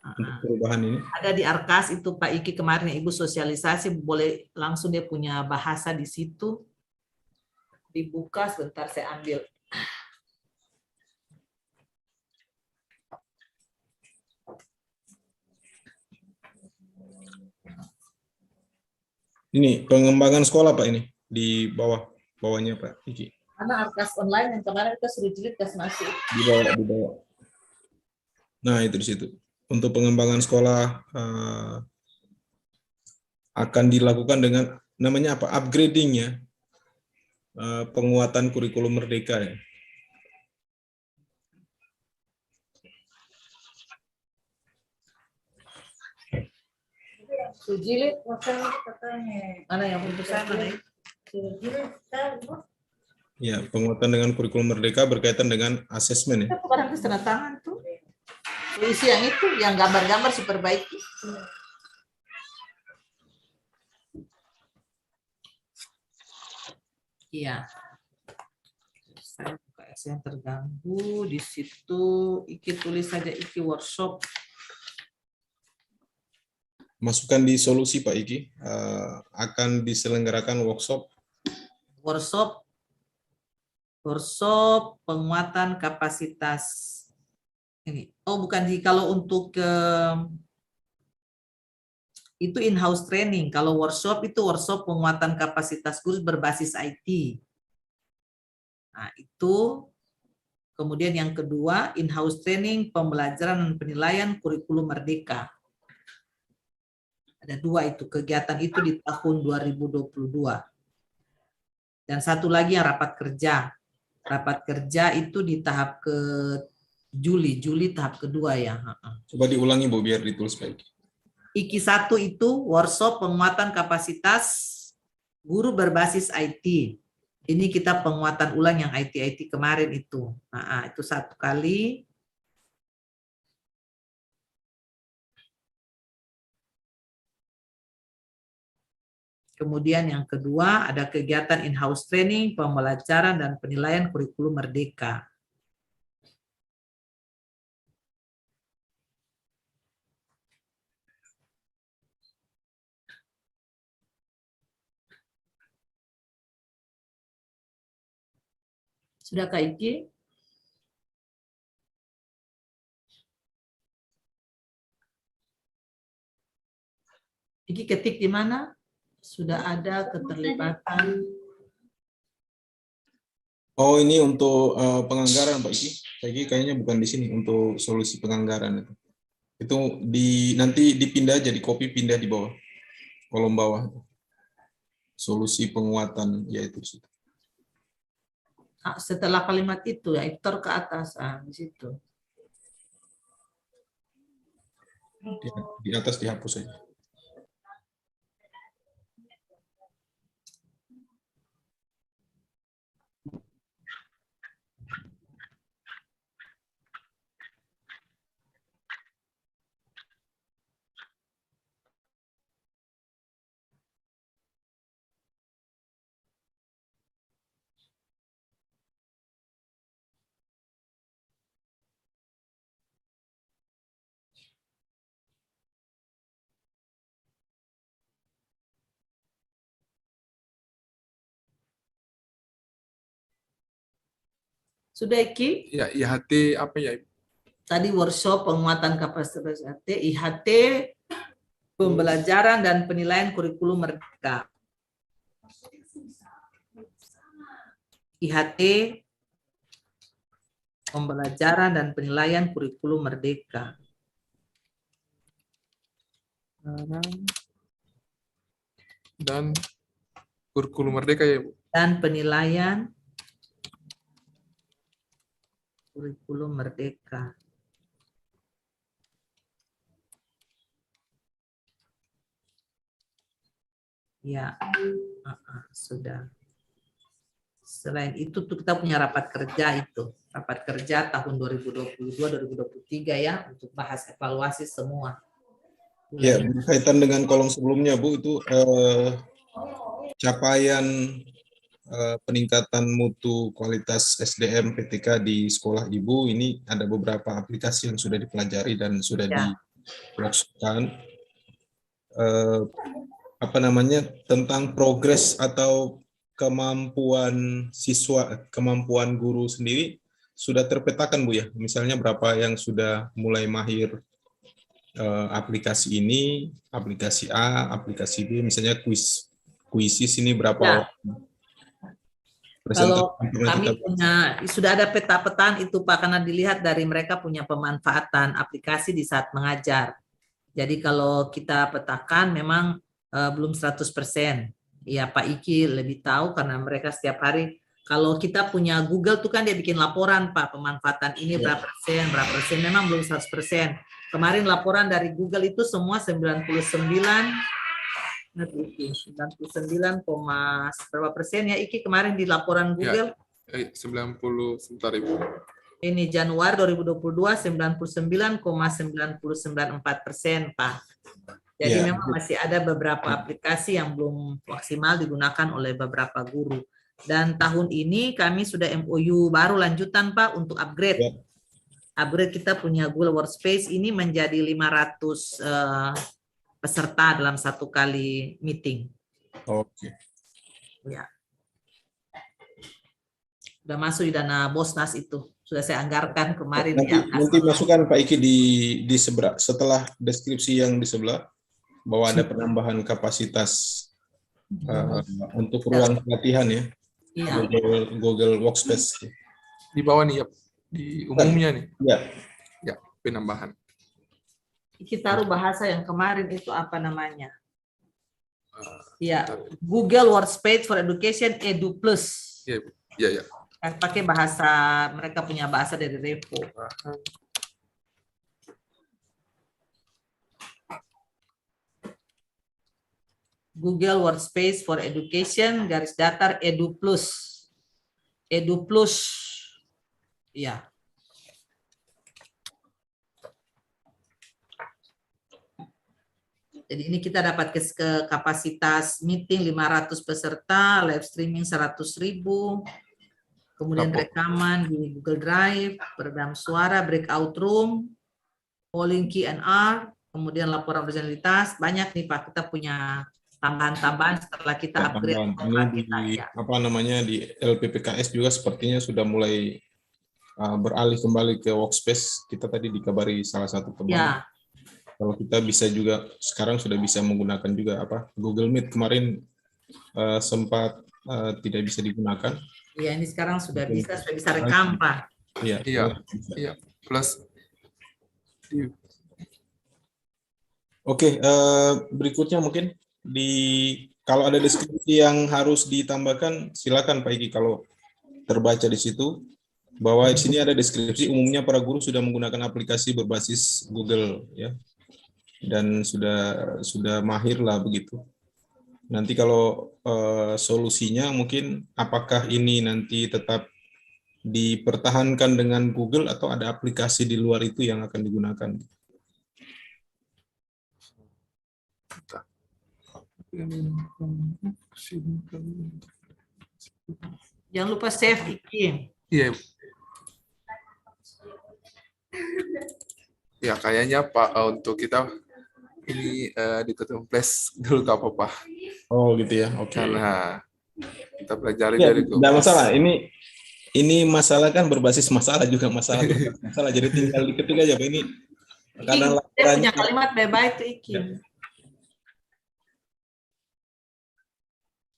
untuk perubahan ini. Ada di Arkas itu Pak Iki kemarin Ibu sosialisasi, boleh langsung dia punya bahasa di situ. Dibuka sebentar saya ambil. Ini pengembangan sekolah Pak ini di bawahnya Pak Iki. Karena Arkas online yang kemarin kita suruh jilid masih. Di bawah. Nah, itu di situ. Untuk pengembangan sekolah akan dilakukan dengan namanya apa? Upgrading ya. Penguatan kurikulum merdeka ya. Sujilid mana yang putusan mana? Ya, penguatan dengan kurikulum merdeka berkaitan dengan asesmen ya. Itu barang tanda tangan tuh. Isi yang itu, yang gambar-gambar superbaiki. Iya. Saya terganggu di situ. Iki tulis saja Iki workshop. Masukkan di solusi Pak Iki, akan diselenggarakan workshop penguatan kapasitas ini. Oh, bukan kalau untuk itu in-house training. Kalau workshop itu workshop penguatan kapasitas guru berbasis IT. Nah, itu. Kemudian yang kedua, in-house training pembelajaran dan penilaian kurikulum merdeka. Ada 2 itu, kegiatan itu di tahun 2022. Dan satu lagi yang rapat kerja. Rapat kerja itu di tahap ke Juli tahap kedua ya. Coba diulangi Bu, biar ditulis baik. Iki 1 itu workshop penguatan kapasitas guru berbasis IT. Ini kita penguatan ulang yang IT kemarin itu. Nah, itu 1 kali. Kemudian yang kedua ada kegiatan in-house training, pembelajaran dan penilaian kurikulum merdeka. Sudah Kak Iki? Iki ketik di mana? Sudah ada keterlibatan. Oh, ini untuk penganggaran Pak Iki. Pak Iki kayaknya bukan di sini untuk solusi penganggaran itu. Itu nanti dipindah jadi copy, pindah di bawah. Kolom bawah. Solusi penguatan yaitu di situ. Setelah kalimat itu ya, itu ke atas di situ. Di atas dihapus saja. Sudah Iki? Ya, IHT apa ya? Tadi workshop penguatan kapasitas IHT, IHT pembelajaran dan penilaian kurikulum merdeka. IHT pembelajaran dan penilaian kurikulum merdeka. Dan kurikulum merdeka ya Bu. Dan penilaian kurikulum merdeka. Ya, sudah. Selain itu tuh kita punya rapat kerja itu. Rapat kerja tahun 2022-2023 ya, untuk bahas evaluasi semua. Ya, berkaitan dengan kolom sebelumnya Bu, itu capaian peningkatan mutu kualitas SDM PTK di sekolah Ibu, ini ada beberapa aplikasi yang sudah dipelajari dan sudah Ya. dilakukan. Apa namanya, tentang progres atau kemampuan siswa, kemampuan guru sendiri sudah terpetakan Bu ya. Misalnya berapa yang sudah mulai mahir aplikasi ini, aplikasi A, aplikasi B, misalnya kuisis ini berapa Ya. orang. Kalau kami punya, sudah ada peta-petaan itu Pak, karena dilihat dari mereka punya pemanfaatan aplikasi di saat mengajar. Jadi kalau kita petakan memang belum 100%. Ya Pak Iki lebih tahu karena mereka setiap hari, kalau kita punya Google tuh kan dia bikin laporan Pak, pemanfaatan ini berapa persen, memang belum 100%. Kemarin laporan dari Google itu semua 99, berapa persen ya Iki kemarin di laporan Google? 90 sebentar Ibu. Ini Januari 2022 99,994% Pak. Jadi memang masih ada beberapa aplikasi yang belum maksimal digunakan oleh beberapa guru. Dan tahun ini kami sudah MOU baru lanjutan Pak untuk upgrade. Ya. Upgrade kita punya Google Workspace ini menjadi 500 peserta dalam satu kali meeting. Oke. Ya. Sudah masuk di dana Bosnas itu. Sudah saya anggarkan kemarin. Nanti masukkan Pak Iki di sebelah, setelah deskripsi yang di sebelah, bahwa ada penambahan kapasitas untuk ruang pelatihan ya. Iya. Google Workspace. Di bawah nih ya, di umumnya nih. Ya. Ya, penambahan. Kita taruh bahasa yang kemarin itu apa namanya? Ya, Google Workspace for Education Edu Plus. Iya, iya, ya. Pakai bahasa, mereka punya bahasa dari Repo. Google Workspace for Education garis datar Edu Plus. Edu Plus. Ya. Jadi ini kita dapat ke kapasitas meeting 500 peserta, live streaming 100.000, kemudian rekaman di Google Drive, peredam suara, breakout room, polling Q&A, kemudian laporan originalitas. Banyak nih Pak, kita punya tambahan-tambahan setelah kita upgrade. Ini di, apa namanya, di LPPKS juga sepertinya sudah mulai beralih kembali ke Workspace. Kita tadi dikabari salah satu teman. Ya. Kalau kita bisa juga sekarang sudah bisa menggunakan juga apa Google Meet, kemarin sempat tidak bisa digunakan. Iya, ini sekarang sudah bisa rekam Pak. Iya, iya. Plus. Oke, berikutnya mungkin kalau ada deskripsi yang harus ditambahkan, silakan Pak Iki. Kalau terbaca di situ bahwa di sini ada deskripsi, umumnya para guru sudah menggunakan aplikasi berbasis Google ya. Dan sudah mahir lah begitu. Nanti kalau solusinya mungkin apakah ini nanti tetap dipertahankan dengan Google atau ada aplikasi di luar itu yang akan digunakan? Jangan lupa save Iki. Iya. Ya kayaknya Pak untuk kita ini ditutup dulu gak apa-apa. Oh gitu ya, oke. Karena kita pelajari ya, dari Google. Tidak masalah, ini masalah kan berbasis masalah juga masalah. Jadi tinggal diketik aja Pak ini. Karena dia punya kalimat bye-bye itu Iki. Ya.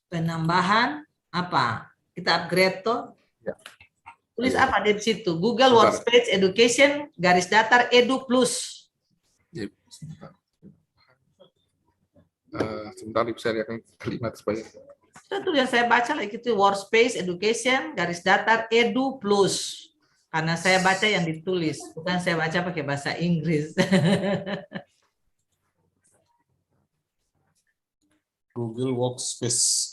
Penambahan apa? Kita upgrade toh. Ya. Tulis apa di situ? Google Workspace Education garis datar Edu Plus. Sebentar bisa lihat kalimat supaya. Itu yang saya baca lagi itu Workspace Education garis datar Edu Plus. Karena saya baca yang ditulis, bukan saya baca pakai bahasa Inggris. Google Workspace.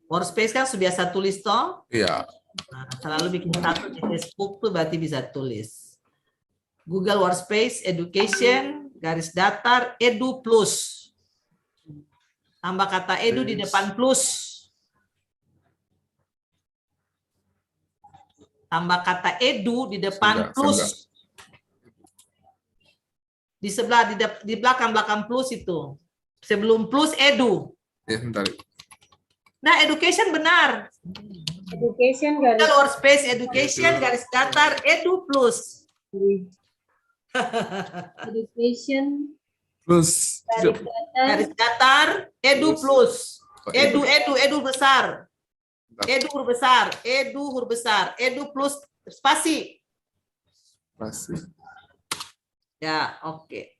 Workspace kan sudah biasa tulis toh? Iya. Nah, selalu bikin satu di Facebook tuh berarti bisa tulis Google Workspace Education garis datar Edu Plus, tambah kata Edu di depan plus. tambah kata edu di depan Sudah, plus. sudah. Di sebelah di belakang plus itu. Sebelum plus edu. Ya, bentar. Nah, education benar. Education garis Lower space education garis datar edu plus. education Plus. garis datar Garis datar edu plus. Oh, Edu besar. Bentar. Edu huruf besar. Edu plus spasi. Masih. Ya, oke.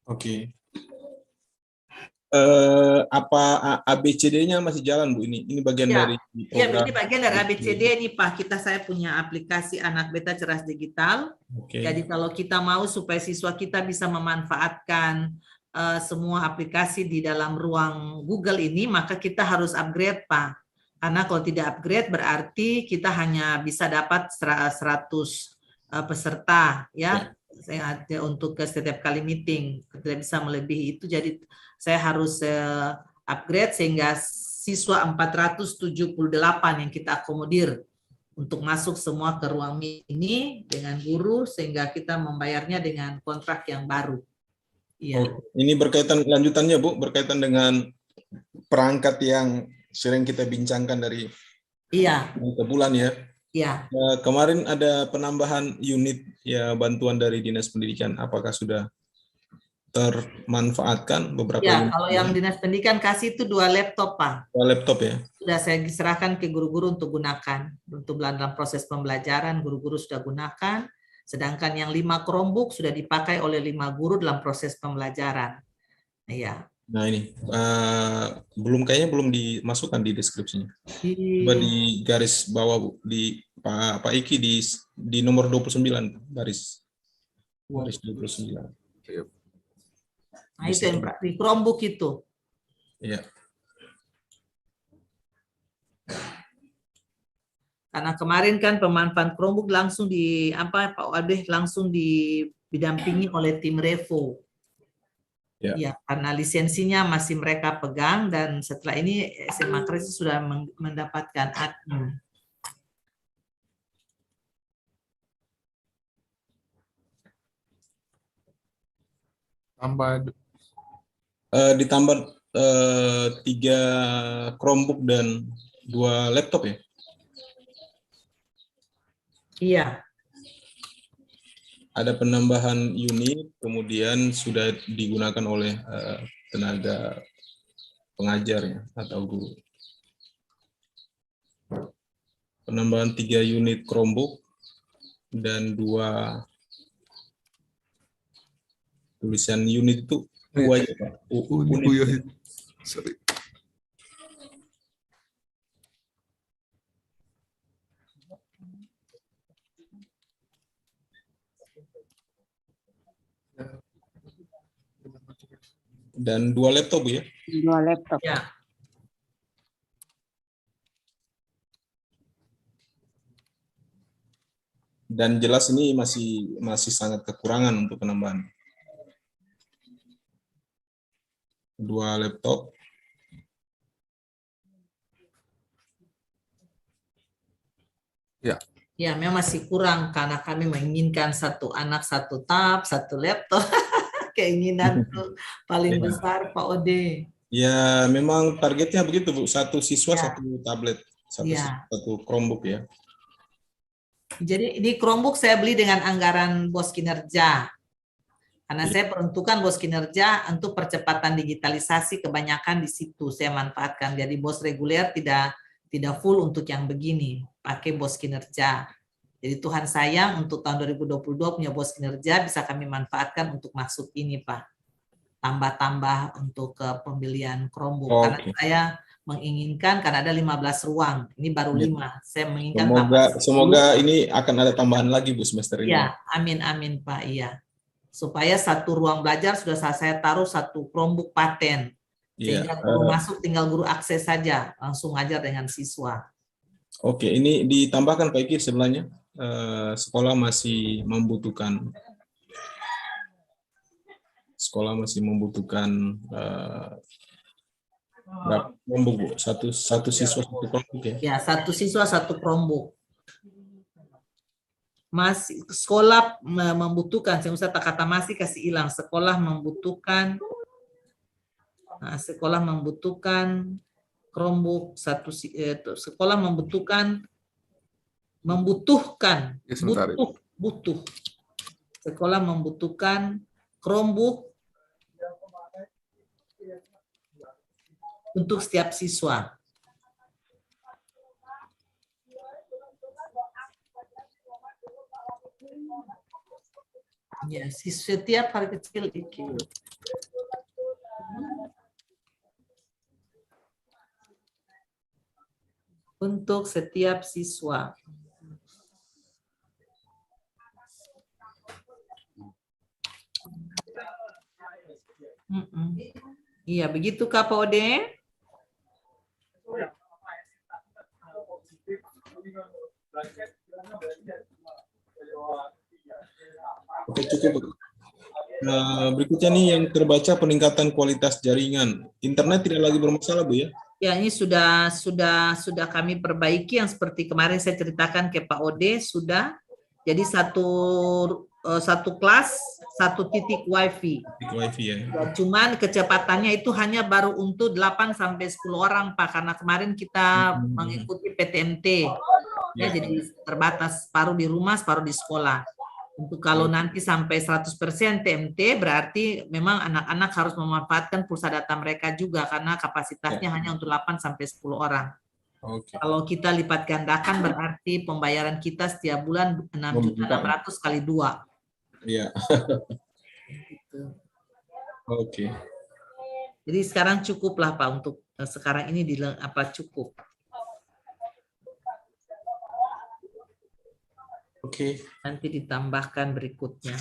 Oke. Apa ABCD-nya masih jalan, Bu? Ini bagian Ya. dari Iya, program. ini bagian dari ABCD ini, Pak. Saya punya aplikasi Anak Beta Cerdas Digital. Oke. Jadi kalau kita mau supaya siswa kita bisa memanfaatkan semua aplikasi di dalam ruang Google ini, maka kita harus upgrade, Pak. Karena kalau tidak upgrade berarti kita hanya bisa dapat 100 peserta, ya. Saya ada untuk ke setiap kali meeting, tidak bisa melebihi itu. Jadi saya harus upgrade sehingga siswa 478 yang kita akomodir untuk masuk semua ke ruang ini dengan guru sehingga kita membayarnya dengan kontrak yang baru. Iya. Oh, ini berkaitan lanjutannya, Bu, berkaitan dengan perangkat yang sering kita bincangkan dari Iya. bulan ya. Iya. Kemarin ada penambahan unit ya bantuan dari Dinas Pendidikan. Apakah sudah termanfaatkan beberapa Ya, unit? kalau yang Dinas Pendidikan kasih itu 2 laptop, Pak. 2 laptop ya. Sudah saya serahkan ke guru-guru untuk gunakan. Untuk dalam proses pembelajaran, guru-guru sudah gunakan. Sedangkan yang 5 Chromebook sudah dipakai oleh 5 guru dalam proses pembelajaran. Iya. Nah ini kayaknya belum dimasukkan di deskripsinya. Coba di garis bawah, Bu, di Pak Iki di nomor 29 garis 29. Nah, itu yang di Chromebook itu. Iya. Karena kemarin kan pemanfaatan Chromebook langsung Pak Ade langsung didampingi oleh tim Revo. Ya, karena lisensinya masih mereka pegang dan setelah ini SMA Kris sudah mendapatkan admin. Ditambah 3 Chromebook dan 2 laptop ya? Iya. Ada penambahan unit, kemudian sudah digunakan oleh tenaga pengajar ya, atau guru. Penambahan 3 unit Chromebook dan 2 tulisan unit itu U aja, Pak. Unit. Sorry. Dan 2 laptop, Bu, ya? 2 laptop. Ya. Dan jelas ini masih sangat kekurangan untuk penambahan. 2 laptop. Ya. Ya, memang masih kurang karena kami menginginkan 1 anak 1 tab, 1 laptop. Keinginan tuh paling besar, Pak Ode. Ya, memang targetnya begitu, Bu. 1 siswa, Ya. 1 tablet, 1 Ya. Chromebook ya. Jadi di Chromebook saya beli dengan anggaran BOS kinerja. Karena saya peruntukan BOS kinerja untuk percepatan digitalisasi, kebanyakan di situ saya manfaatkan. Jadi BOS reguler tidak full untuk yang begini, pakai BOS kinerja. Jadi Tuhan sayang untuk tahun 2022 punya BOS kinerja bisa kami manfaatkan untuk masuk ini, Pak. Tambah-tambah untuk ke pembelian Chromebook. Oh, karena saya menginginkan, karena ada 15 ruang, ini baru 5. Saya menginginkan Semoga ini akan ada tambahan lagi, Bu, semester ini. Ya, amin Pak, iya. Supaya 1 ruang belajar sudah saya taruh 1 Chromebook paten. Sehingga guru masuk tinggal guru akses saja, langsung ngajar dengan siswa. Oke, ini ditambahkan Pak Iki sebelahnya. Sekolah masih membutuhkan Berapa kelompok, Bu? Satu siswa satu kelompok ya? Ya, satu siswa satu kelompok. Masih sekolah membutuhkan, saya usah kata masih kasih hilang, sekolah membutuhkan, sekolah membutuhkan kelompok sekolah membutuhkan Ya, sebentar, Ibu. butuh sekolah membutuhkan Chromebook untuk setiap siswa. Ya, setiap hari kecil itu. Untuk setiap siswa. Iya, begitu Kak Pak Ode? Oke, cukup. Nah, berikutnya nih yang terbaca peningkatan kualitas jaringan. Internet tidak lagi bermasalah, Bu ya? Ya, ini sudah kami perbaiki yang seperti kemarin saya ceritakan ke Pak Ode sudah. Jadi satu kelas satu titik wifi. Wifi ya. Cuman kecepatannya itu hanya baru untuk 8 sampai 10 orang Pak, karena kemarin kita mengikuti PTMT. Ya, jadi terbatas, separuh di rumah, separuh di sekolah. Untuk kalau nanti sampai 100% TMT berarti memang anak-anak harus memanfaatkan pulsa data mereka juga karena kapasitasnya hanya untuk 8 sampai 10 orang. Oke. Kalau kita lipat gandakan berarti pembayaran kita setiap bulan 6.600.000 kali 2. Iya. Gitu. Oke. Jadi sekarang cukuplah Pak untuk sekarang ini cukup. Oke. Nanti ditambahkan berikutnya.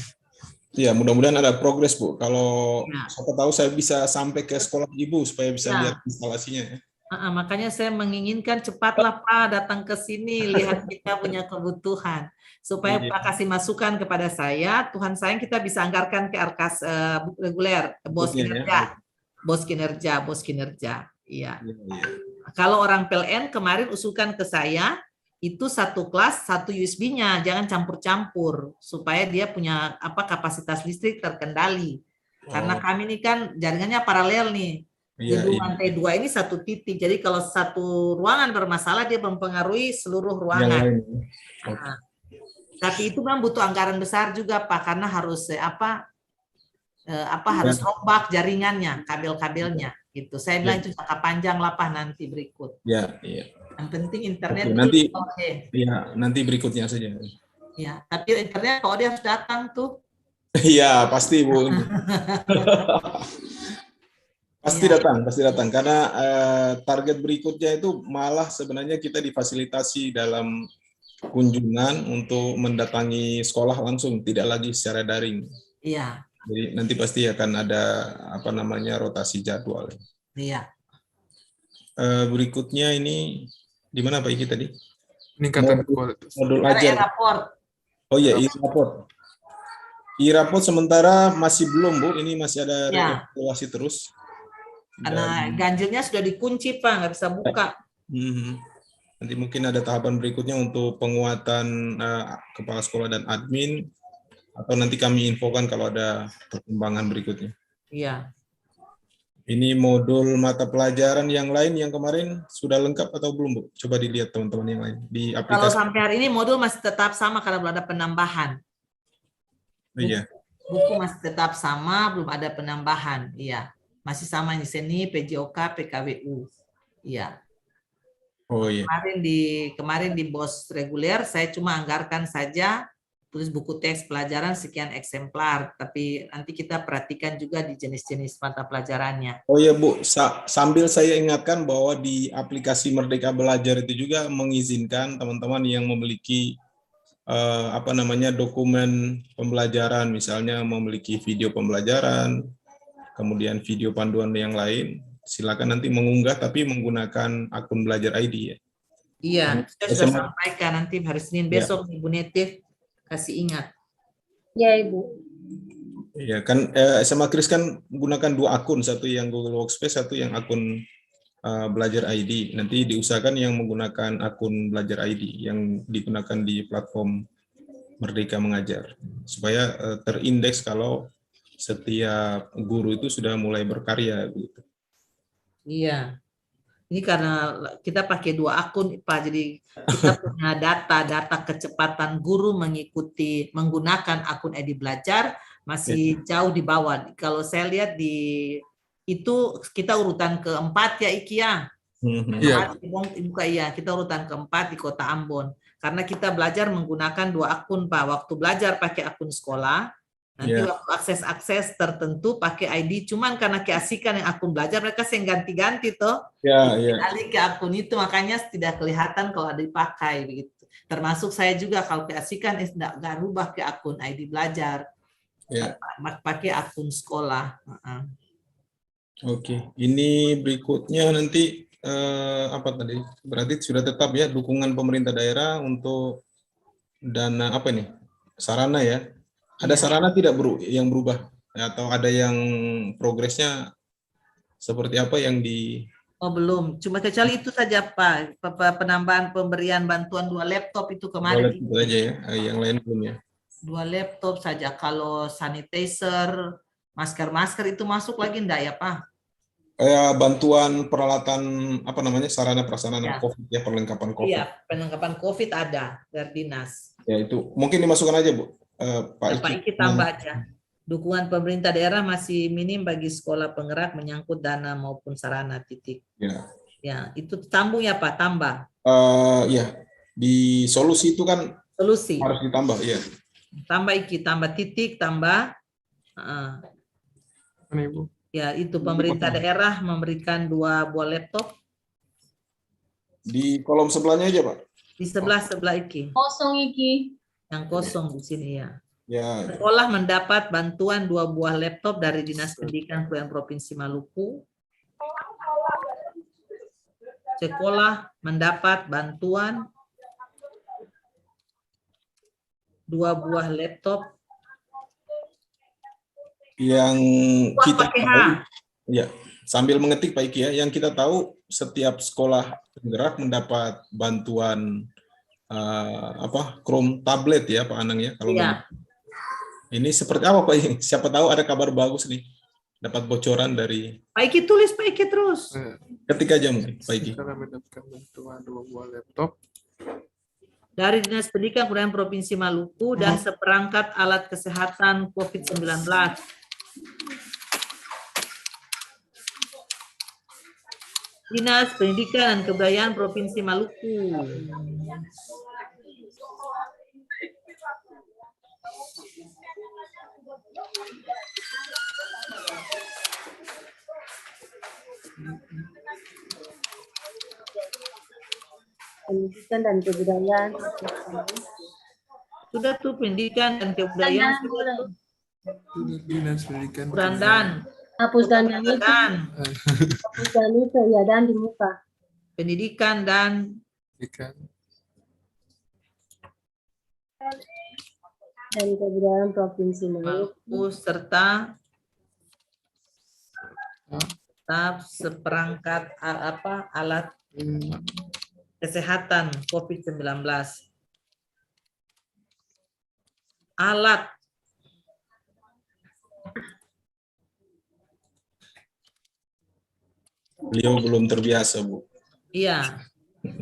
Ya, mudah-mudahan ada progres, Bu. Kalau siapa tahu saya bisa sampai ke sekolah Ibu supaya bisa lihat instalasinya ya. Makanya saya menginginkan cepatlah Pak datang ke sini, lihat kita punya kebutuhan. Supaya Pak kasih masukan kepada saya, Tuhan sayang kita bisa anggarkan ke RKAS reguler, bos kinerja. Iya. Kalau orang PLN kemarin usulkan ke saya, itu satu kelas, satu USB-nya, jangan campur-campur, supaya dia punya kapasitas listrik terkendali. Karena kami ini kan jaringannya paralel nih. Gedung lantai 2 ini satu titik, jadi kalau satu ruangan bermasalah dia mempengaruhi seluruh ruangan. Tapi itu kan butuh anggaran besar juga Pak, karena harus harus rombak jaringannya, kabel-kabelnya gitu. Saya bilang itu jangka panjang lah Pak nanti berikut. Ya, iya. Yang penting internet nanti oke. Ya, nanti berikutnya saja. Ya, tapi internet kalau dia harus datang tuh. Iya, pasti Bu. Pasti datang karena target berikutnya itu malah sebenarnya kita difasilitasi dalam kunjungan untuk mendatangi sekolah langsung, tidak lagi secara daring. Iya. Jadi nanti pasti akan ada rotasi jadwal. Iya. Berikutnya ini di mana Pak Iki tadi? Peningkatan kualitas. Modul ajar. Oh iya, e-raport. E-raport sementara masih belum Bu, ini masih ada evaluasi terus. Karena ganjilnya sudah dikunci Pak, nggak bisa buka. Nanti mungkin ada tahapan berikutnya untuk penguatan kepala sekolah dan admin, atau nanti kami infokan kalau ada perkembangan berikutnya. Iya. Ini modul mata pelajaran yang lain yang kemarin sudah lengkap atau belum Bu? Coba dilihat teman-teman yang lain di aplikasi. Kalau sampai hari ini modul masih tetap sama karena belum ada penambahan. Iya. Buku masih tetap sama, belum ada penambahan. Iya. Masih sama di sini PJOK, PKWU. Iya. Oh iya. Kemarin di BOS reguler saya cuma anggarkan saja tulis buku teks pelajaran sekian eksemplar, tapi nanti kita perhatikan juga di jenis-jenis mata pelajarannya. Oh iya Bu, sambil saya ingatkan bahwa di aplikasi Merdeka Belajar itu juga mengizinkan teman-teman yang memiliki dokumen pembelajaran, misalnya memiliki video pembelajaran, kemudian video panduan yang lain, silakan nanti mengunggah tapi menggunakan akun Belajar ID ya. Iya, saya sudah sampaikan nanti hari Senin besok Ibu Netif kasih ingat. Ya Ibu. Iya kan SMA Kris kan menggunakan 2 akun, satu yang Google Workspace, satu yang akun Belajar ID. Nanti diusahakan yang menggunakan akun Belajar ID yang digunakan di platform Merdeka Mengajar, supaya terindeks kalau setiap guru itu sudah mulai berkarya gitu. Iya. Ini karena kita pakai 2 akun, Pak. Jadi kita punya data kecepatan guru menggunakan akun ID Belajar masih jauh di bawah. Kalau saya lihat itu kita urutan keempat ya, Iki ya. Iya. Iya, kita urutan keempat di Kota Ambon. Karena kita belajar menggunakan 2 akun, Pak. Waktu belajar pakai akun sekolah, nanti waktu akses tertentu pakai ID. Cuman karena keasikan yang akun belajar, mereka sering ganti-ganti toh. Alih ke akun itu, makanya tidak kelihatan kalau ada dipakai begitu. Termasuk saya juga kalau keasikan nggak rubah ke akun ID Belajar, pakai akun sekolah. Oke, ini berikutnya nanti apa tadi? Berarti sudah tetap ya dukungan pemerintah daerah untuk dana apa ini? Sarana ya. Ada sarana tidak yang berubah atau ada yang progresnya seperti apa yang di? Oh belum, cuma kecuali itu saja Pak, penambahan pemberian bantuan 2 laptop itu kemarin. Itu aja ya, yang lain belum ya? 2 laptop saja. Kalau sanitizer, masker itu masuk lagi enggak ya Pak? Bantuan peralatan apa namanya sarana prasarana COVID ya, perlengkapan COVID. Iya, perlengkapan COVID ada dari dinas. Ya itu mungkin dimasukkan aja Bu. Pak Iki tambah aja. Dukungan pemerintah daerah masih minim bagi sekolah penggerak menyangkut dana maupun sarana titik. Ya, itu sambung ya Pak, tambah. Ya, di solusi itu kan solusi harus ditambah ya. Tambah Iki, tambah titik, tambah. Ya, itu pemerintah daerah memberikan 2 buah laptop. Di kolom sebelahnya aja Pak. Di sebelah Iki. Kosong Iki. Yang kosong di sini ya. Ya. Sekolah mendapat bantuan 2 buah laptop dari Dinas Pendidikan Kepulauan Provinsi Maluku. Sekolah mendapat bantuan 2 buah laptop. Yang kita tahu, ya sambil mengetik Pak Iki ya, yang kita tahu setiap sekolah penggerak mendapat bantuan Chrome tablet ya Pak Anang ya kalau ini seperti apa Pak? Siapa tahu ada kabar bagus nih, dapat bocoran dari Pak Iki, tulis Pak Iki terus. Ketik aja mungkin Pak Iki. Kita mendapatkan bantuan 2 buah laptop dari Dinas Pendidikan Kepulauan Provinsi Maluku dan seperangkat alat kesehatan COVID-19. Dinas Pendidikan dan Kebudayaan Provinsi Maluku. Pendidikan dan Kebudayaan. Sudah tuh pendidikan dan kebudayaan. Dinas Pendidikan. Dan. Hapus dan yang itu. Hapus dan itu ya, dan di muka. Pendidikan dan Kebudayaan Provinsi Maluku serta seperangkat alat kesehatan COVID-19. Alat beliau belum terbiasa Bu. Iya.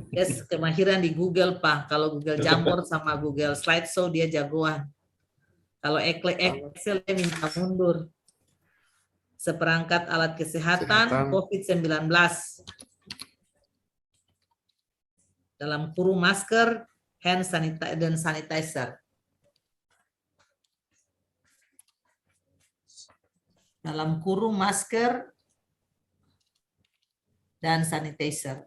Yes, kemahiran di Google Pak. Kalau Google Jamboard sama Google Slideshow dia jagoan. Kalau Excel dia minta mundur. Seperangkat alat kesehatan COVID-19. Dalam kurung masker, hand sanitizer dan sanitizer. Dalam kurung masker dan sanitizer.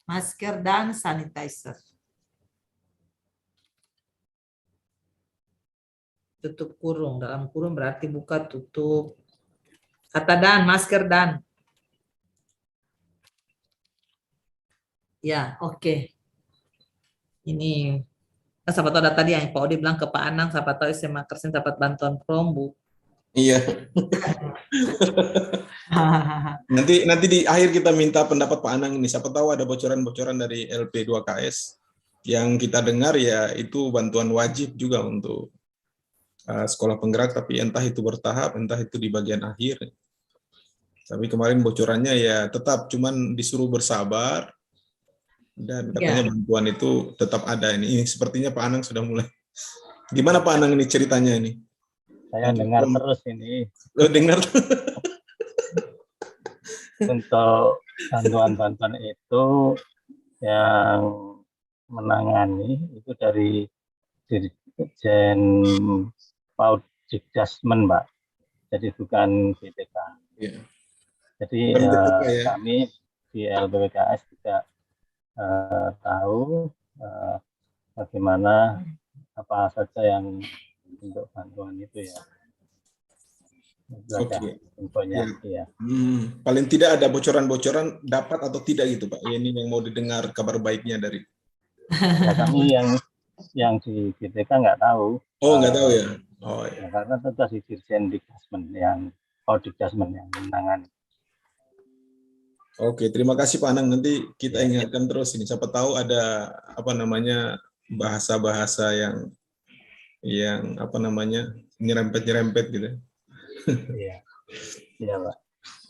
Masker dan sanitizer. Tutup kurung. Dalam kurung berarti buka tutup. Kata dan, masker dan. Ya, oke. Ini, siapa tahu ada tadi yang Pak Odi bilang ke Pak Anang, siapa tahu SMA Kersen dapat bantuan Chromebook. Iya. Nanti di akhir kita minta pendapat Pak Anang ini. Siapa tahu ada bocoran-bocoran dari LP2KS yang kita dengar ya itu bantuan wajib juga untuk sekolah penggerak, tapi entah itu bertahap, entah itu di bagian akhir. Tapi kemarin bocorannya ya tetap cuman disuruh bersabar dan katanya bantuan itu tetap ada ini. Ini sepertinya Pak Anang sudah mulai. Gimana Pak Anang ini ceritanya ini? Saya dengar terus ini. Dengar. Untuk bantuan-bantuan itu yang menangani itu dari Dirjen PAUD Dikdasmen, Mbak. Jadi bukan BTK. Iya. Jadi ya. kami di LPWKS juga tahu bagaimana apa saja yang untuk bantuan itu ya. Oke. Infonya, ya. Paling tidak ada bocoran-bocoran dapat atau tidak gitu Pak. Ini yang mau didengar kabar baiknya dari. Ya, kami yang di BTK nggak tahu. Oh nggak tahu ya. Oh ya. Karena itu di Dirjen Dikdasmen yang Dikdasmen yang menangani. Oke, terima kasih Pak Anang. Nanti kita ingatkan terus ini. Siapa tahu ada apa namanya bahasa-bahasa yang apa namanya nyerempet-nyerempet gitu. Iya, iya Pak.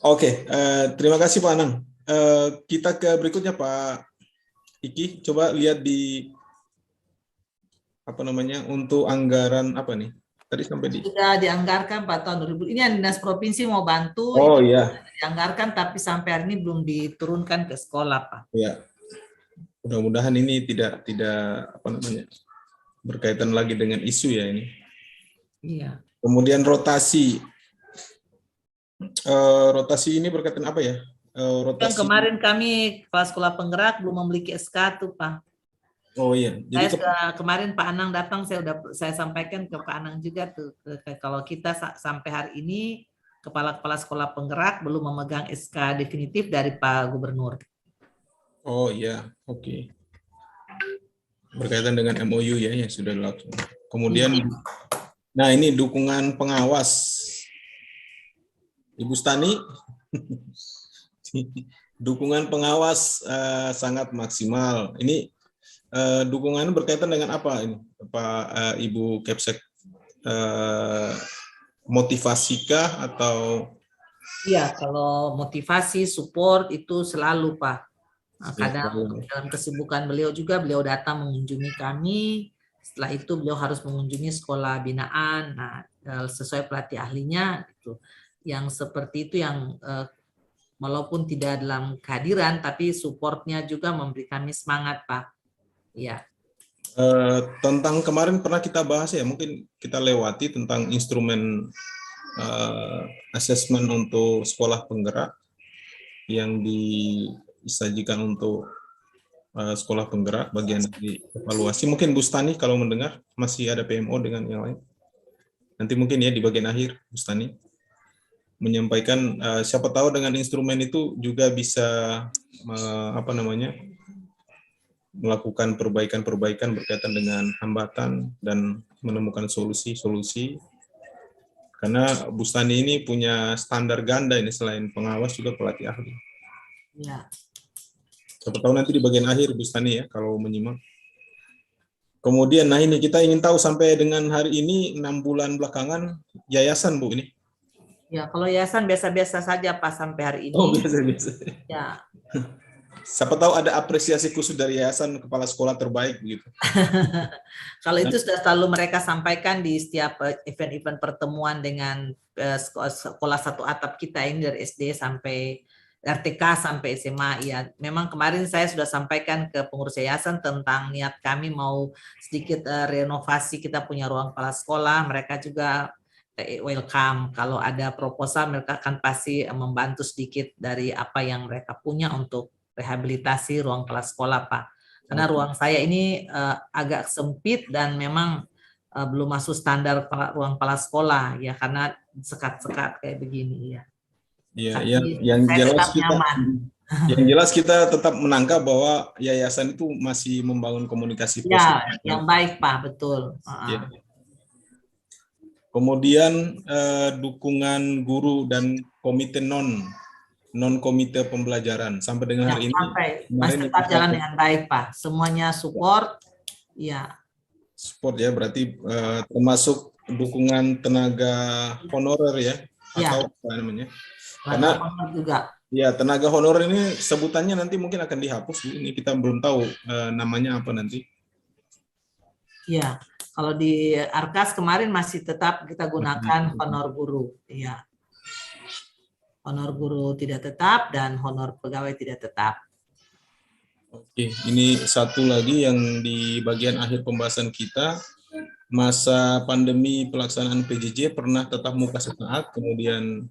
Oke, terima kasih Pak Anang. Kita ke berikutnya Pak Iki. Coba lihat di apa namanya untuk anggaran apa nih? Tadi sampai di. Sudah dianggarkan Pak tahun 2000. Ini yang dinas provinsi mau bantu. Oh itu iya. Dianggarkan tapi sampai hari ini belum diturunkan ke sekolah Pak. Ya. Mudah-mudahan ini tidak apa namanya berkaitan lagi dengan isu ya ini. Iya. Kemudian rotasi. Rotasi ini berkaitan apa ya? Rotasi. Yang kemarin kami kepala sekolah penggerak belum memiliki SK tuh Pak. Oh iya. Jadi kemarin Pak Anang datang, saya sampaikan ke Pak Anang juga tuh kalau kita sampai hari ini kepala-kepala sekolah penggerak belum memegang SK definitif dari Pak Gubernur. Oh iya, oke. Berkaitan dengan MOU ya yang sudah dilakukan. Kemudian, nah ini dukungan pengawas. Ibu Stani, dukungan pengawas sangat maksimal. Ini dukungan berkaitan dengan apa ini, Pak Ibu Kepsek? Motivasikah atau? Iya, kalau motivasi, support itu selalu Pak. Kadang dalam kesibukan beliau juga beliau datang mengunjungi kami. Setelah itu beliau harus mengunjungi sekolah binaan. Nah, sesuai pelatih ahlinya itu. Yang seperti itu yang walaupun tidak dalam kehadiran tapi supportnya juga memberi kami semangat Pak. Iya. Tentang kemarin pernah kita bahas ya, mungkin kita lewati tentang instrumen asesmen untuk sekolah penggerak yang disajikan untuk sekolah penggerak bagian dari evaluasi. Mungkin Bu Stani kalau mendengar masih ada PMO dengan yang lain. Nanti mungkin ya di bagian akhir Bu Stani menyampaikan siapa tahu dengan instrumen itu juga bisa apa namanya melakukan perbaikan-perbaikan berkaitan dengan hambatan dan menemukan solusi-solusi. Karena Bu Stani ini punya standar ganda ini selain pengawas juga pelatih ahli. Ya. Siapa tahu nanti di bagian akhir Bu Stani ya kalau menyimak. Kemudian nah ini kita ingin tahu sampai dengan hari ini 6 bulan belakangan yayasan Bu ini. Ya, kalau yayasan biasa-biasa saja Pak sampai hari ini. Oh, biasa-biasa. Ya. Siapa tahu ada apresiasi khusus dari yayasan kepala sekolah terbaik begitu. Kalau itu sudah selalu mereka sampaikan di setiap event-event pertemuan dengan sekolah satu atap kita ini dari SD sampai RTK sampai SMA. Ya, memang kemarin saya sudah sampaikan ke pengurus yayasan tentang niat kami mau sedikit renovasi, kita punya ruang kepala sekolah, mereka juga welcome. Kalau ada proposal mereka akan pasti membantu sedikit dari apa yang mereka punya untuk rehabilitasi ruang kelas sekolah Pak. Karena ruang saya ini agak sempit dan memang belum masuk standar ruang kepala sekolah ya karena sekat-sekat kayak begini ya. Iya, yang jelas kita tetap menangkap bahwa yayasan itu masih membangun komunikasi positif. Ya, yang baik Pak, betul. Ya. Kemudian dukungan guru dan komite non komite pembelajaran sampai dengan hari ini Sampai masih kemarin tetap kita jalan dengan baik, Pak. Semuanya support. Ya, support ya, berarti termasuk dukungan tenaga honorer ya, Ya. atau apa namanya? Karena honor juga. ya tenaga honorer ini sebutannya nanti mungkin akan dihapus, Bu. Ini kita belum tahu namanya apa nanti. Ya, kalau di Arkas kemarin masih tetap kita gunakan honor guru. Ya, honor guru tidak tetap dan honor pegawai tidak tetap. Oke, ini satu lagi yang di bagian akhir pembahasan kita, masa pandemi pelaksanaan PJJ pernah tatap muka sesaat, kemudian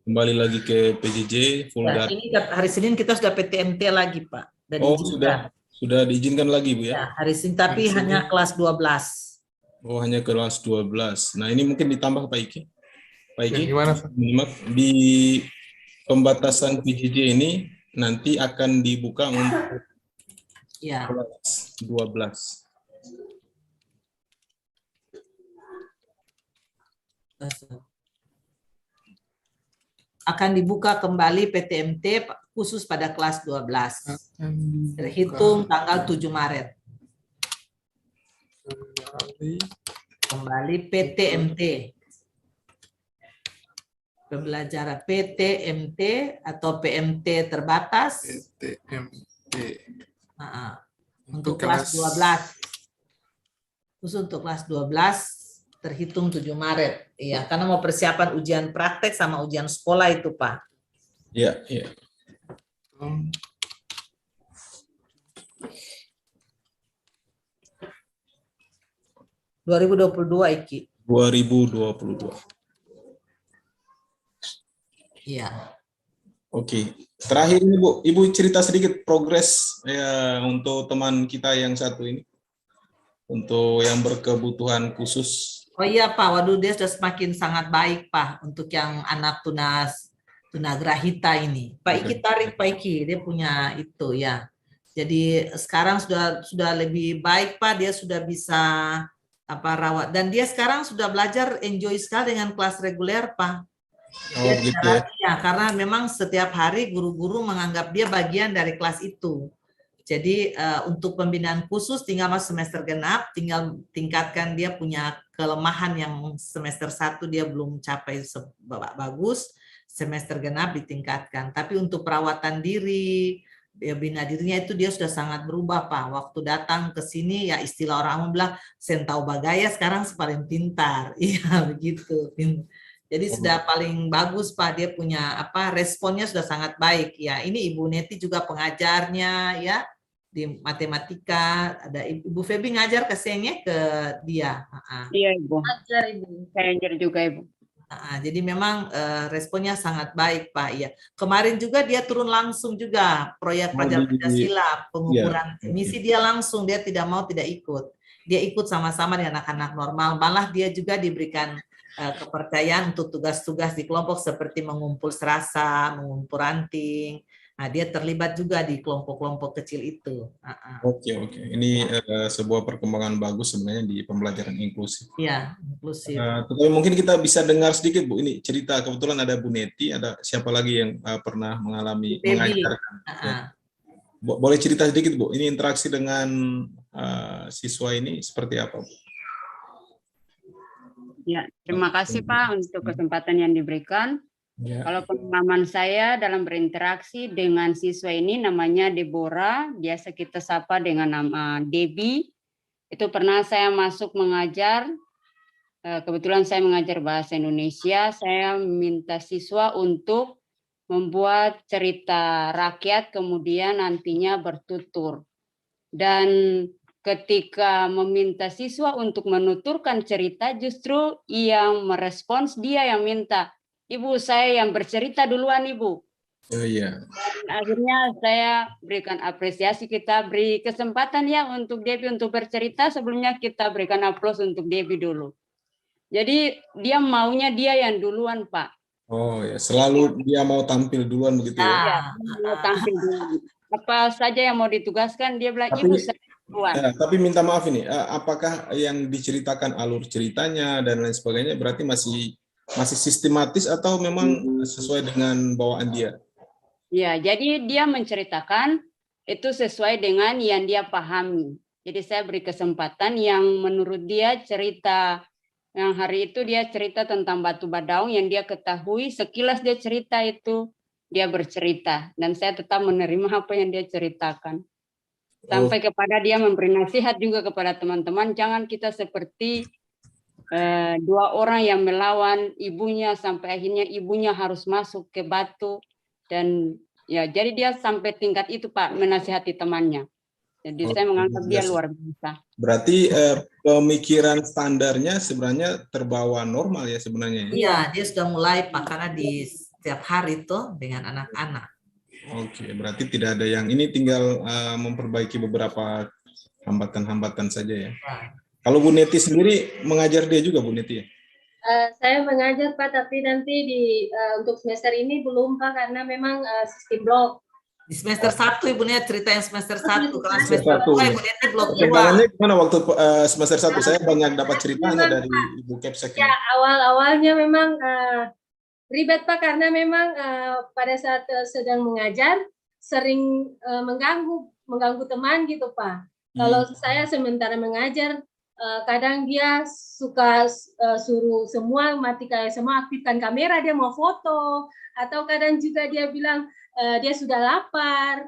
kembali lagi ke PJJ full Ya, daring. ini hari Senin kita sudah PTMT lagi, Pak. Dan Oh, diizinkan. sudah diizinkan lagi, Bu ya? Ya, hari Senin tapi Hari Senin. hanya kelas 12. Oh, hanya kelas 12. Nah, ini mungkin ditambah Pak Iki. Pak Iki, Gimana, Pak? di pembatasan PJJ ini nanti akan dibuka untuk Ya. kelas 12. Akan dibuka kembali PTMT khusus pada kelas 12. Terhitung tanggal 7 Maret. Kembali PTMT. Pembelajaran PTMT atau PMT terbatas. PTMT. Untuk kelas 12. Khusus untuk kelas 12 terhitung 7 Maret. Iya, karena mau persiapan ujian praktek sama ujian sekolah itu, Pak. Iya, iya. 2022 Iki. 2022. Iya. Oke. Terakhir ini Bu, Ibu cerita sedikit progres ya untuk teman kita yang satu ini. Untuk yang berkebutuhan khusus. Oh iya Pak, waduh dia sudah semakin sangat baik Pak untuk yang anak tunagrahita ini. Pak Iki tarik Pak Iki, dia punya itu ya. Jadi sekarang sudah lebih baik Pak, dia sudah bisa rawat dan dia sekarang sudah belajar enjoy sekali dengan kelas reguler Pak. Oh gitu ya. Ya, karena memang setiap hari guru-guru menganggap dia bagian dari kelas itu. Jadi untuk pembinaan khusus tinggal masuk semester genap, tinggal tingkatkan dia punya kelemahan yang semester 1 dia belum capai bagus, semester genap ditingkatkan. Tapi untuk perawatan diri, dia bina dirinya itu dia sudah sangat berubah Pak. Waktu datang ke sini ya istilah orang bilang sentau bagaya sekarang paling pintar. Iya begitu. Jadi sudah paling bagus Pak, dia punya responnya sudah sangat baik ya. Ini Ibu Neti juga pengajarnya ya di matematika, ada Ibu Febi ngajar kesenya ke dia. Iya Ibu. Ajar Ibu. Saya ngajar juga Ibu. Jadi memang responnya sangat baik Pak. Ya. Kemarin juga dia turun langsung juga proyek pelajar Pancasila, pengukuran misi dia langsung, dia tidak mau tidak ikut. Dia ikut sama-sama dengan anak-anak normal, malah dia juga diberikan kepercayaan untuk tugas-tugas di kelompok seperti mengumpul serasa, mengumpul ranting. Nah, dia terlibat juga di kelompok-kelompok kecil itu. Oke. Ini sebuah perkembangan bagus sebenarnya di pembelajaran inklusif. Iya, inklusif. Tetapi mungkin kita bisa dengar sedikit Bu, ini cerita kebetulan ada Bu Neti, ada siapa lagi yang pernah mengalami mengajarkan. Boleh cerita sedikit Bu, ini interaksi dengan siswa ini seperti apa Bu? Ya, terima kasih Pak untuk kesempatan yang diberikan. Ya. Kalau pengalaman saya dalam berinteraksi dengan siswa ini namanya Deborah, biasa kita sapa dengan nama Debbie. Itu pernah saya masuk mengajar, kebetulan saya mengajar bahasa Indonesia, saya minta siswa untuk membuat cerita rakyat kemudian nantinya bertutur. Dan ketika meminta siswa untuk menuturkan cerita, justru yang merespons dia yang minta, Ibu saya yang bercerita duluan Ibu. Oh iya. Dan akhirnya saya berikan apresiasi, kita beri kesempatan ya untuk Debbie untuk bercerita, sebelumnya kita berikan aplaus untuk Debbie dulu. Jadi dia maunya dia yang duluan Pak. Oh ya, selalu dia mau tampil duluan begitu ya? Iya, mau tampil duluan. Apa saja yang mau ditugaskan, dia bilang, Tapi, Ibu saya Tapi minta maaf ini, apakah yang diceritakan alur ceritanya dan lain sebagainya berarti masih sistematis atau memang sesuai dengan bawaan dia? Ya, jadi dia menceritakan itu sesuai dengan yang dia pahami. Jadi saya beri kesempatan yang menurut dia cerita, yang hari itu dia cerita tentang Batu Badaung yang dia ketahui, sekilas dia cerita itu, dia bercerita. Dan saya tetap menerima apa yang dia ceritakan. Sampai kepada dia memberi nasihat juga kepada teman-teman, jangan kita seperti dua orang yang melawan ibunya sampai akhirnya ibunya harus masuk ke batu. Dan ya jadi dia sampai tingkat itu Pak, menasihati temannya. Jadi saya menganggap dia luar biasa. Berarti pemikiran standarnya sebenarnya terbawa normal ya sebenarnya. Iya, dia sudah mulai Pak, karena di setiap hari tuh dengan anak-anak. Oke, berarti tidak ada yang ini, tinggal memperbaiki beberapa hambatan-hambatan saja ya. Kalau Bu Neti sendiri mengajar dia juga Bu Neti ya? Saya mengajar Pak, tapi nanti untuk semester ini belum Pak, karena memang sistem blok. Di semester 1 Ibu Neti cerita yang semester 1. Kalau semester 2 Ibu Neti blok 2. Perkembangannya gimana waktu semester 1? Saya banyak dapat ceritanya dari Ibu Kepsek. Ya, awal-awalnya memang ribet Pak, karena memang pada saat sedang mengajar sering mengganggu teman gitu Pak. Kalau saya sementara mengajar, kadang dia suka suruh semua aktifkan kamera, dia mau foto, atau kadang juga dia bilang dia sudah lapar,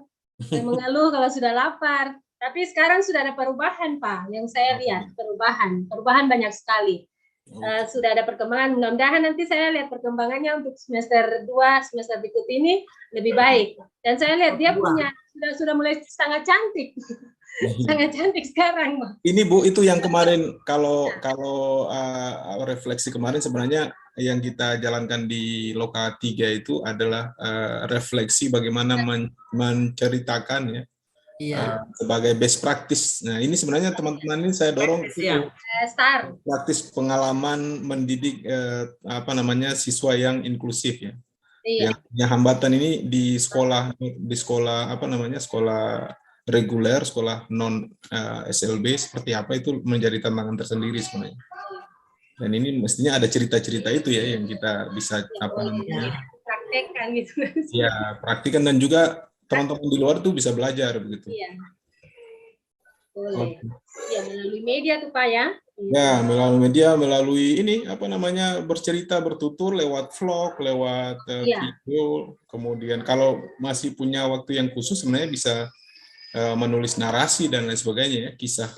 mengeluh kalau sudah lapar. Tapi sekarang sudah ada perubahan Pak, yang saya lihat perubahan banyak sekali. Sudah ada perkembangan, mudah-mudahan nanti saya lihat perkembangannya untuk semester 2, semester berikut ini lebih baik. Dan saya lihat dia sudah mulai sangat cantik. Sangat cantik sekarang, Mbak. Ini Bu, itu yang kemarin kalau refleksi kemarin sebenarnya yang kita jalankan di Loka 3 itu adalah refleksi bagaimana menceritakan ya. Sebagai best practice. Nah, ini sebenarnya teman-teman ini saya dorong praktis pengalaman mendidik siswa yang inklusif ya. Yang hambatan ini di sekolah sekolah reguler, sekolah non SLB seperti apa itu menjadi tantangan tersendiri sebenarnya. Dan ini mestinya ada cerita-cerita itu ya yang kita bisa praktekkan gitu. Ya, praktikan dan juga teman-teman di luar tuh bisa belajar begitu. Iya. Boleh. Ya, melalui media tuh Pak ya. Ya, melalui media, melalui ini bercerita, bertutur lewat vlog, lewat video. Kemudian kalau masih punya waktu yang khusus sebenarnya bisa menulis narasi dan lain sebagainya ya, kisah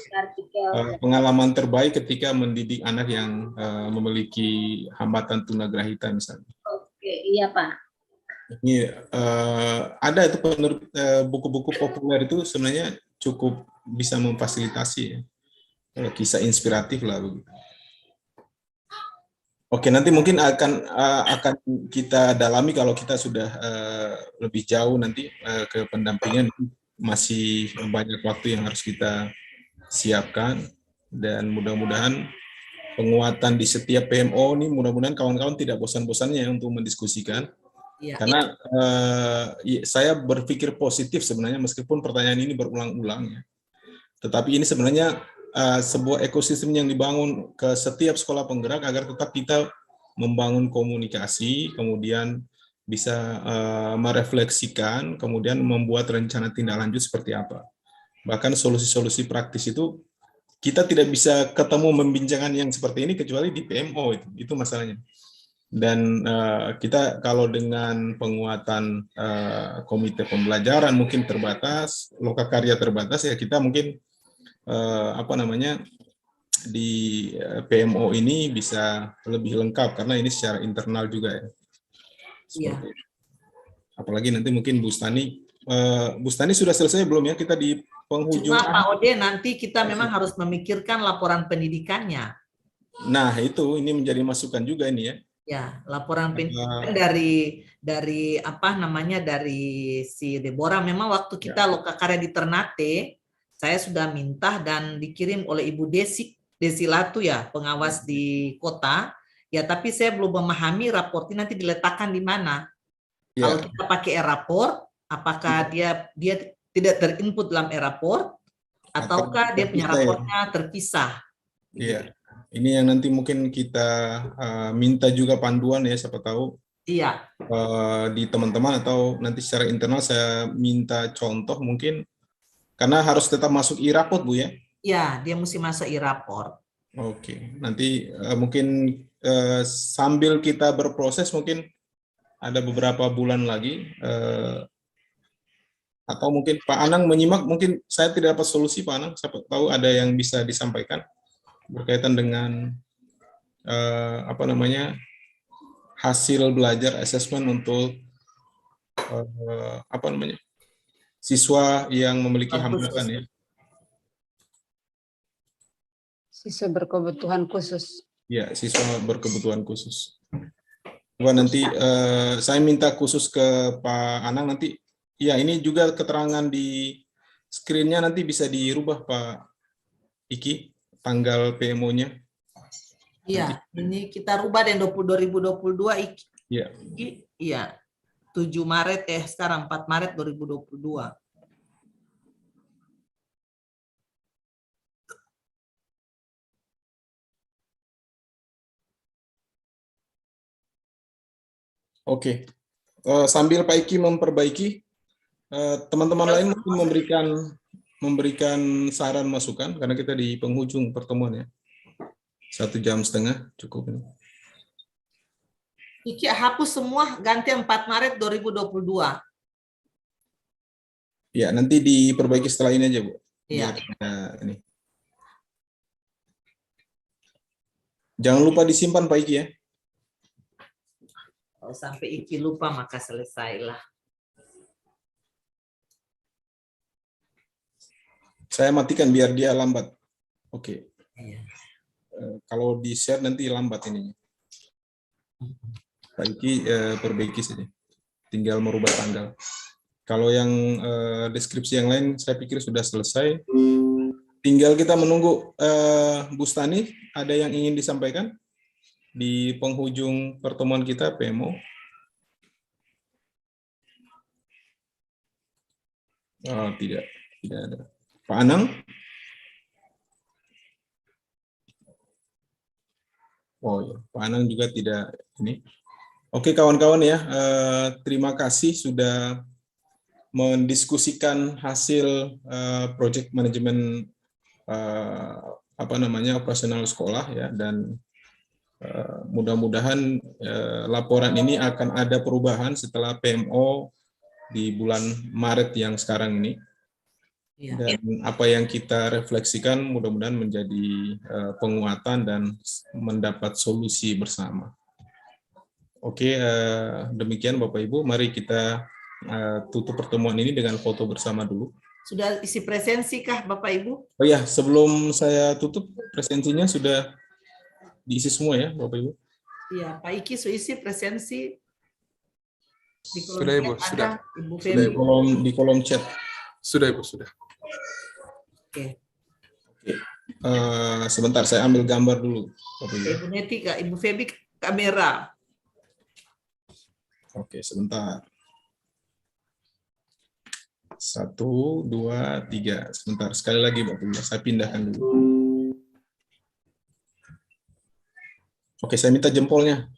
pengalaman terbaik ketika mendidik anak yang memiliki hambatan tunagrahita misalnya. Oke, iya Pak. Ini ada itu buku-buku populer itu sebenarnya cukup bisa memfasilitasi ya. Kisah inspiratif lah begitu. Oke, nanti mungkin akan kita dalami kalau kita sudah lebih jauh nanti ke pendampingan. Masih banyak waktu yang harus kita siapkan dan mudah-mudahan penguatan di setiap PMO ini mudah-mudahan kawan-kawan tidak bosan-bosannya untuk mendiskusikan. Karena saya berpikir positif sebenarnya meskipun pertanyaan ini berulang-ulang ya. Tetapi ini sebenarnya sebuah ekosistem yang dibangun ke setiap sekolah penggerak agar tetap kita membangun komunikasi, kemudian bisa merefleksikan, kemudian membuat rencana tindak lanjut seperti apa. Bahkan solusi-solusi praktis itu kita tidak bisa ketemu membincangan yang seperti ini kecuali di PMO itu masalahnya. Dan kita kalau dengan penguatan komite pembelajaran mungkin terbatas, lokakarya terbatas ya kita mungkin di PMO ini bisa lebih lengkap karena ini secara internal juga ya. Seperti apalagi nanti mungkin Bu Stani sudah selesai belum ya kita di penghujung. Cuma Pak Ode nanti kita memang harus memikirkan laporan pendidikannya. Nah itu ini menjadi masukan juga ini ya. Ya, laporan pendidikan dari si Deborah. Memang waktu kita lokakarya di Ternate, saya sudah minta dan dikirim oleh Ibu Desi Latu ya, pengawas di kota. Ya, tapi saya belum memahami raportnya nanti diletakkan di mana. Kalau kita pakai e-raport, apakah dia tidak terinput dalam e-raport ataukah dia punya terpisah ya? raportnya terpisah. Iya, ini yang nanti mungkin kita minta juga panduan ya, siapa tahu Iya, di teman-teman atau nanti secara internal saya minta contoh mungkin, karena harus tetap masuk e-raport Bu ya. iya, dia mesti masuk e-raport. Oke, nanti mungkin sambil kita berproses mungkin ada beberapa bulan lagi, atau mungkin Pak Anang menyimak, mungkin saya tidak dapat solusi Pak Anang, siapa tahu ada yang bisa disampaikan berkaitan dengan apa namanya, hasil belajar asesmen untuk apa namanya, siswa yang memiliki hambatan ya. Siswa berkebutuhan khusus. Ya, siswa berkebutuhan khusus. Coba nanti saya minta khusus ke Pak Anang nanti. Ya, ini juga keterangan di screen-nya nanti bisa dirubah Pak Iki, tanggal PMO-nya. Iya, ini kita rubah dan 2022 Iya. Iya. 7 Maret sekarang 4 Maret 2022. Oke. Sambil Pak Iki memperbaiki, teman-teman lain mungkin memberikan saran masukan karena kita di penghujung pertemuan ya. 1,5 jam cukup ini. Iki hapus semua, ganti 4 Maret 2022. Ya, nanti diperbaiki setelah ini aja, Bu. Iya. Ini. Jangan lupa disimpan Pak Iki ya. Kalau sampai Iki lupa maka selesailah. Saya matikan biar dia lambat. Oke. Iya. Kalau di-share nanti lambat ininya. Pak Iki perbaiki saja. Tinggal merubah tanggal. Kalau yang deskripsi yang lain saya pikir sudah selesai. Tinggal kita menunggu Bu Stani, ada yang ingin disampaikan di penghujung pertemuan kita PMO. Oh, tidak ada. Pak Anang? Oh ya, Pak Anang juga tidak ini. Oke kawan-kawan ya, terima kasih sudah mendiskusikan hasil project manajemen operasional sekolah ya, dan mudah-mudahan laporan ini akan ada perubahan setelah PMO di bulan Maret yang sekarang ini. Iya. Dan apa yang kita refleksikan mudah-mudahan menjadi penguatan dan mendapat solusi bersama. Oke, demikian Bapak Ibu, mari kita tutup pertemuan ini dengan foto bersama dulu. Sudah isi presensi kah Bapak Ibu? Oh ya, sebelum saya tutup, presensinya sudah diisi semua ya Bapak Ibu? Iya, Pak Iki sudah isi presensi. Di kolom Sudah, Ibu, chat sudah. ada, Ibu Sudah Feby. di kolom chat. Sudah, Ibu, sudah. Oke. Sebentar, saya ambil gambar dulu Bapak Ibu. Ibu Neti, Kak. Ibu Feby kamera. Oke, sebentar. 1, 2, 3. Sebentar, sekali lagi Bapak Ibu, saya pindahkan dulu. Oke, saya minta jempolnya.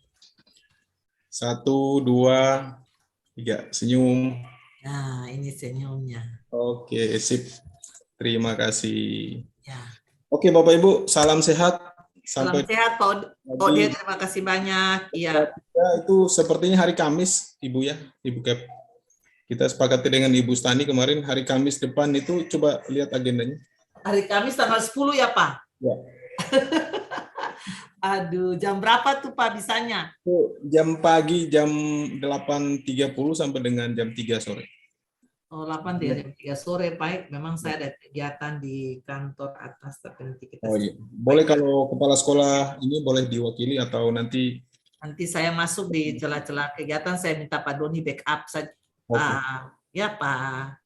1, 2, 3. Senyum. Nah, ini senyumnya. Oke, sip. Terima kasih. Ya. Oke, Bapak Ibu, salam sehat. Salam Sampai sehat, Pak Ode. Terima kasih banyak. Iya. ya, itu sepertinya hari Kamis, Ibu ya, Ibu Kep. Kita sepakati dengan Ibu Stani kemarin, hari Kamis depan itu coba lihat agendanya. Hari Kamis tanggal 10 ya, Pak? Ya. Aduh, jam berapa tuh Pak bisanya? Jam pagi, jam 8.30 sampai dengan jam 3 sore. Oh, 8 jam 3 sore, baik. Memang saya ada kegiatan di kantor atas, tapi nanti kita... Oh iya, boleh kalau kepala sekolah ini boleh diwakili atau nanti... Nanti saya masuk di celah-celah kegiatan, saya minta Pak Doni backup saja. Ya Pak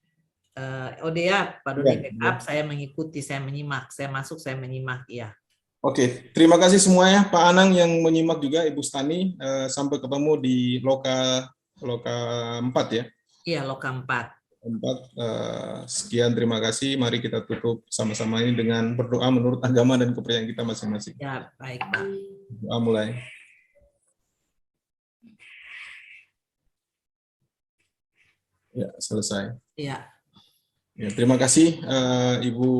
Ode ya, Pak Doni backup, saya mengikuti, saya menyimak, saya masuk, saya menyimak, ya. Oke, terima kasih semuanya, Pak Anang yang menyimak juga, Ibu Stani. Sampai ketemu di Loka 4 ya. Iya, Loka 4. Sekian, terima kasih. Mari kita tutup sama-sama ini dengan berdoa menurut agama dan kepercayaan kita masing-masing. Ya, baik Pak. Doa mulai. Ya, selesai. Ya. Ya, terima kasih Ibu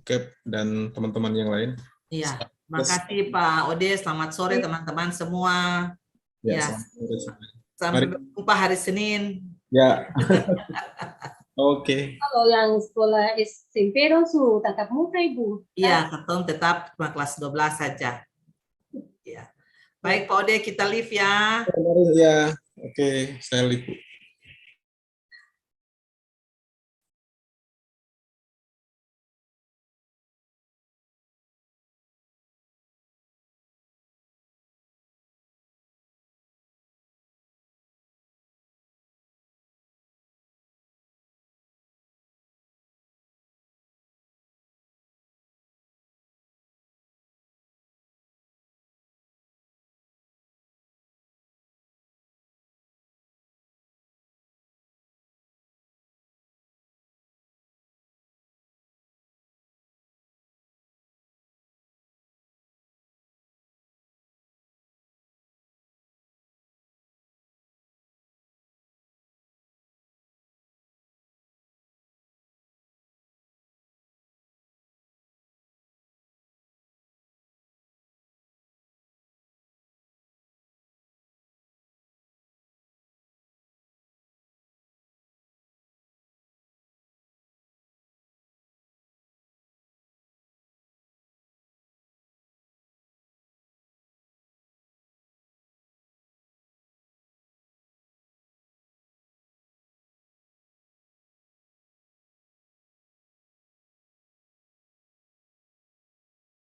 Kep dan teman-teman yang lain. Iya, makasih Pak Ode. Selamat sore teman-teman semua. Ya, sampai berjumpa hari Senin. Ya, oke. Kalau yang sekolah SMP su tatap muka Ibu. Iya, ketemu tetap cuma kelas 12 saja. Ya. Baik Pak Ode, kita live ya. Ya, oke, saya live.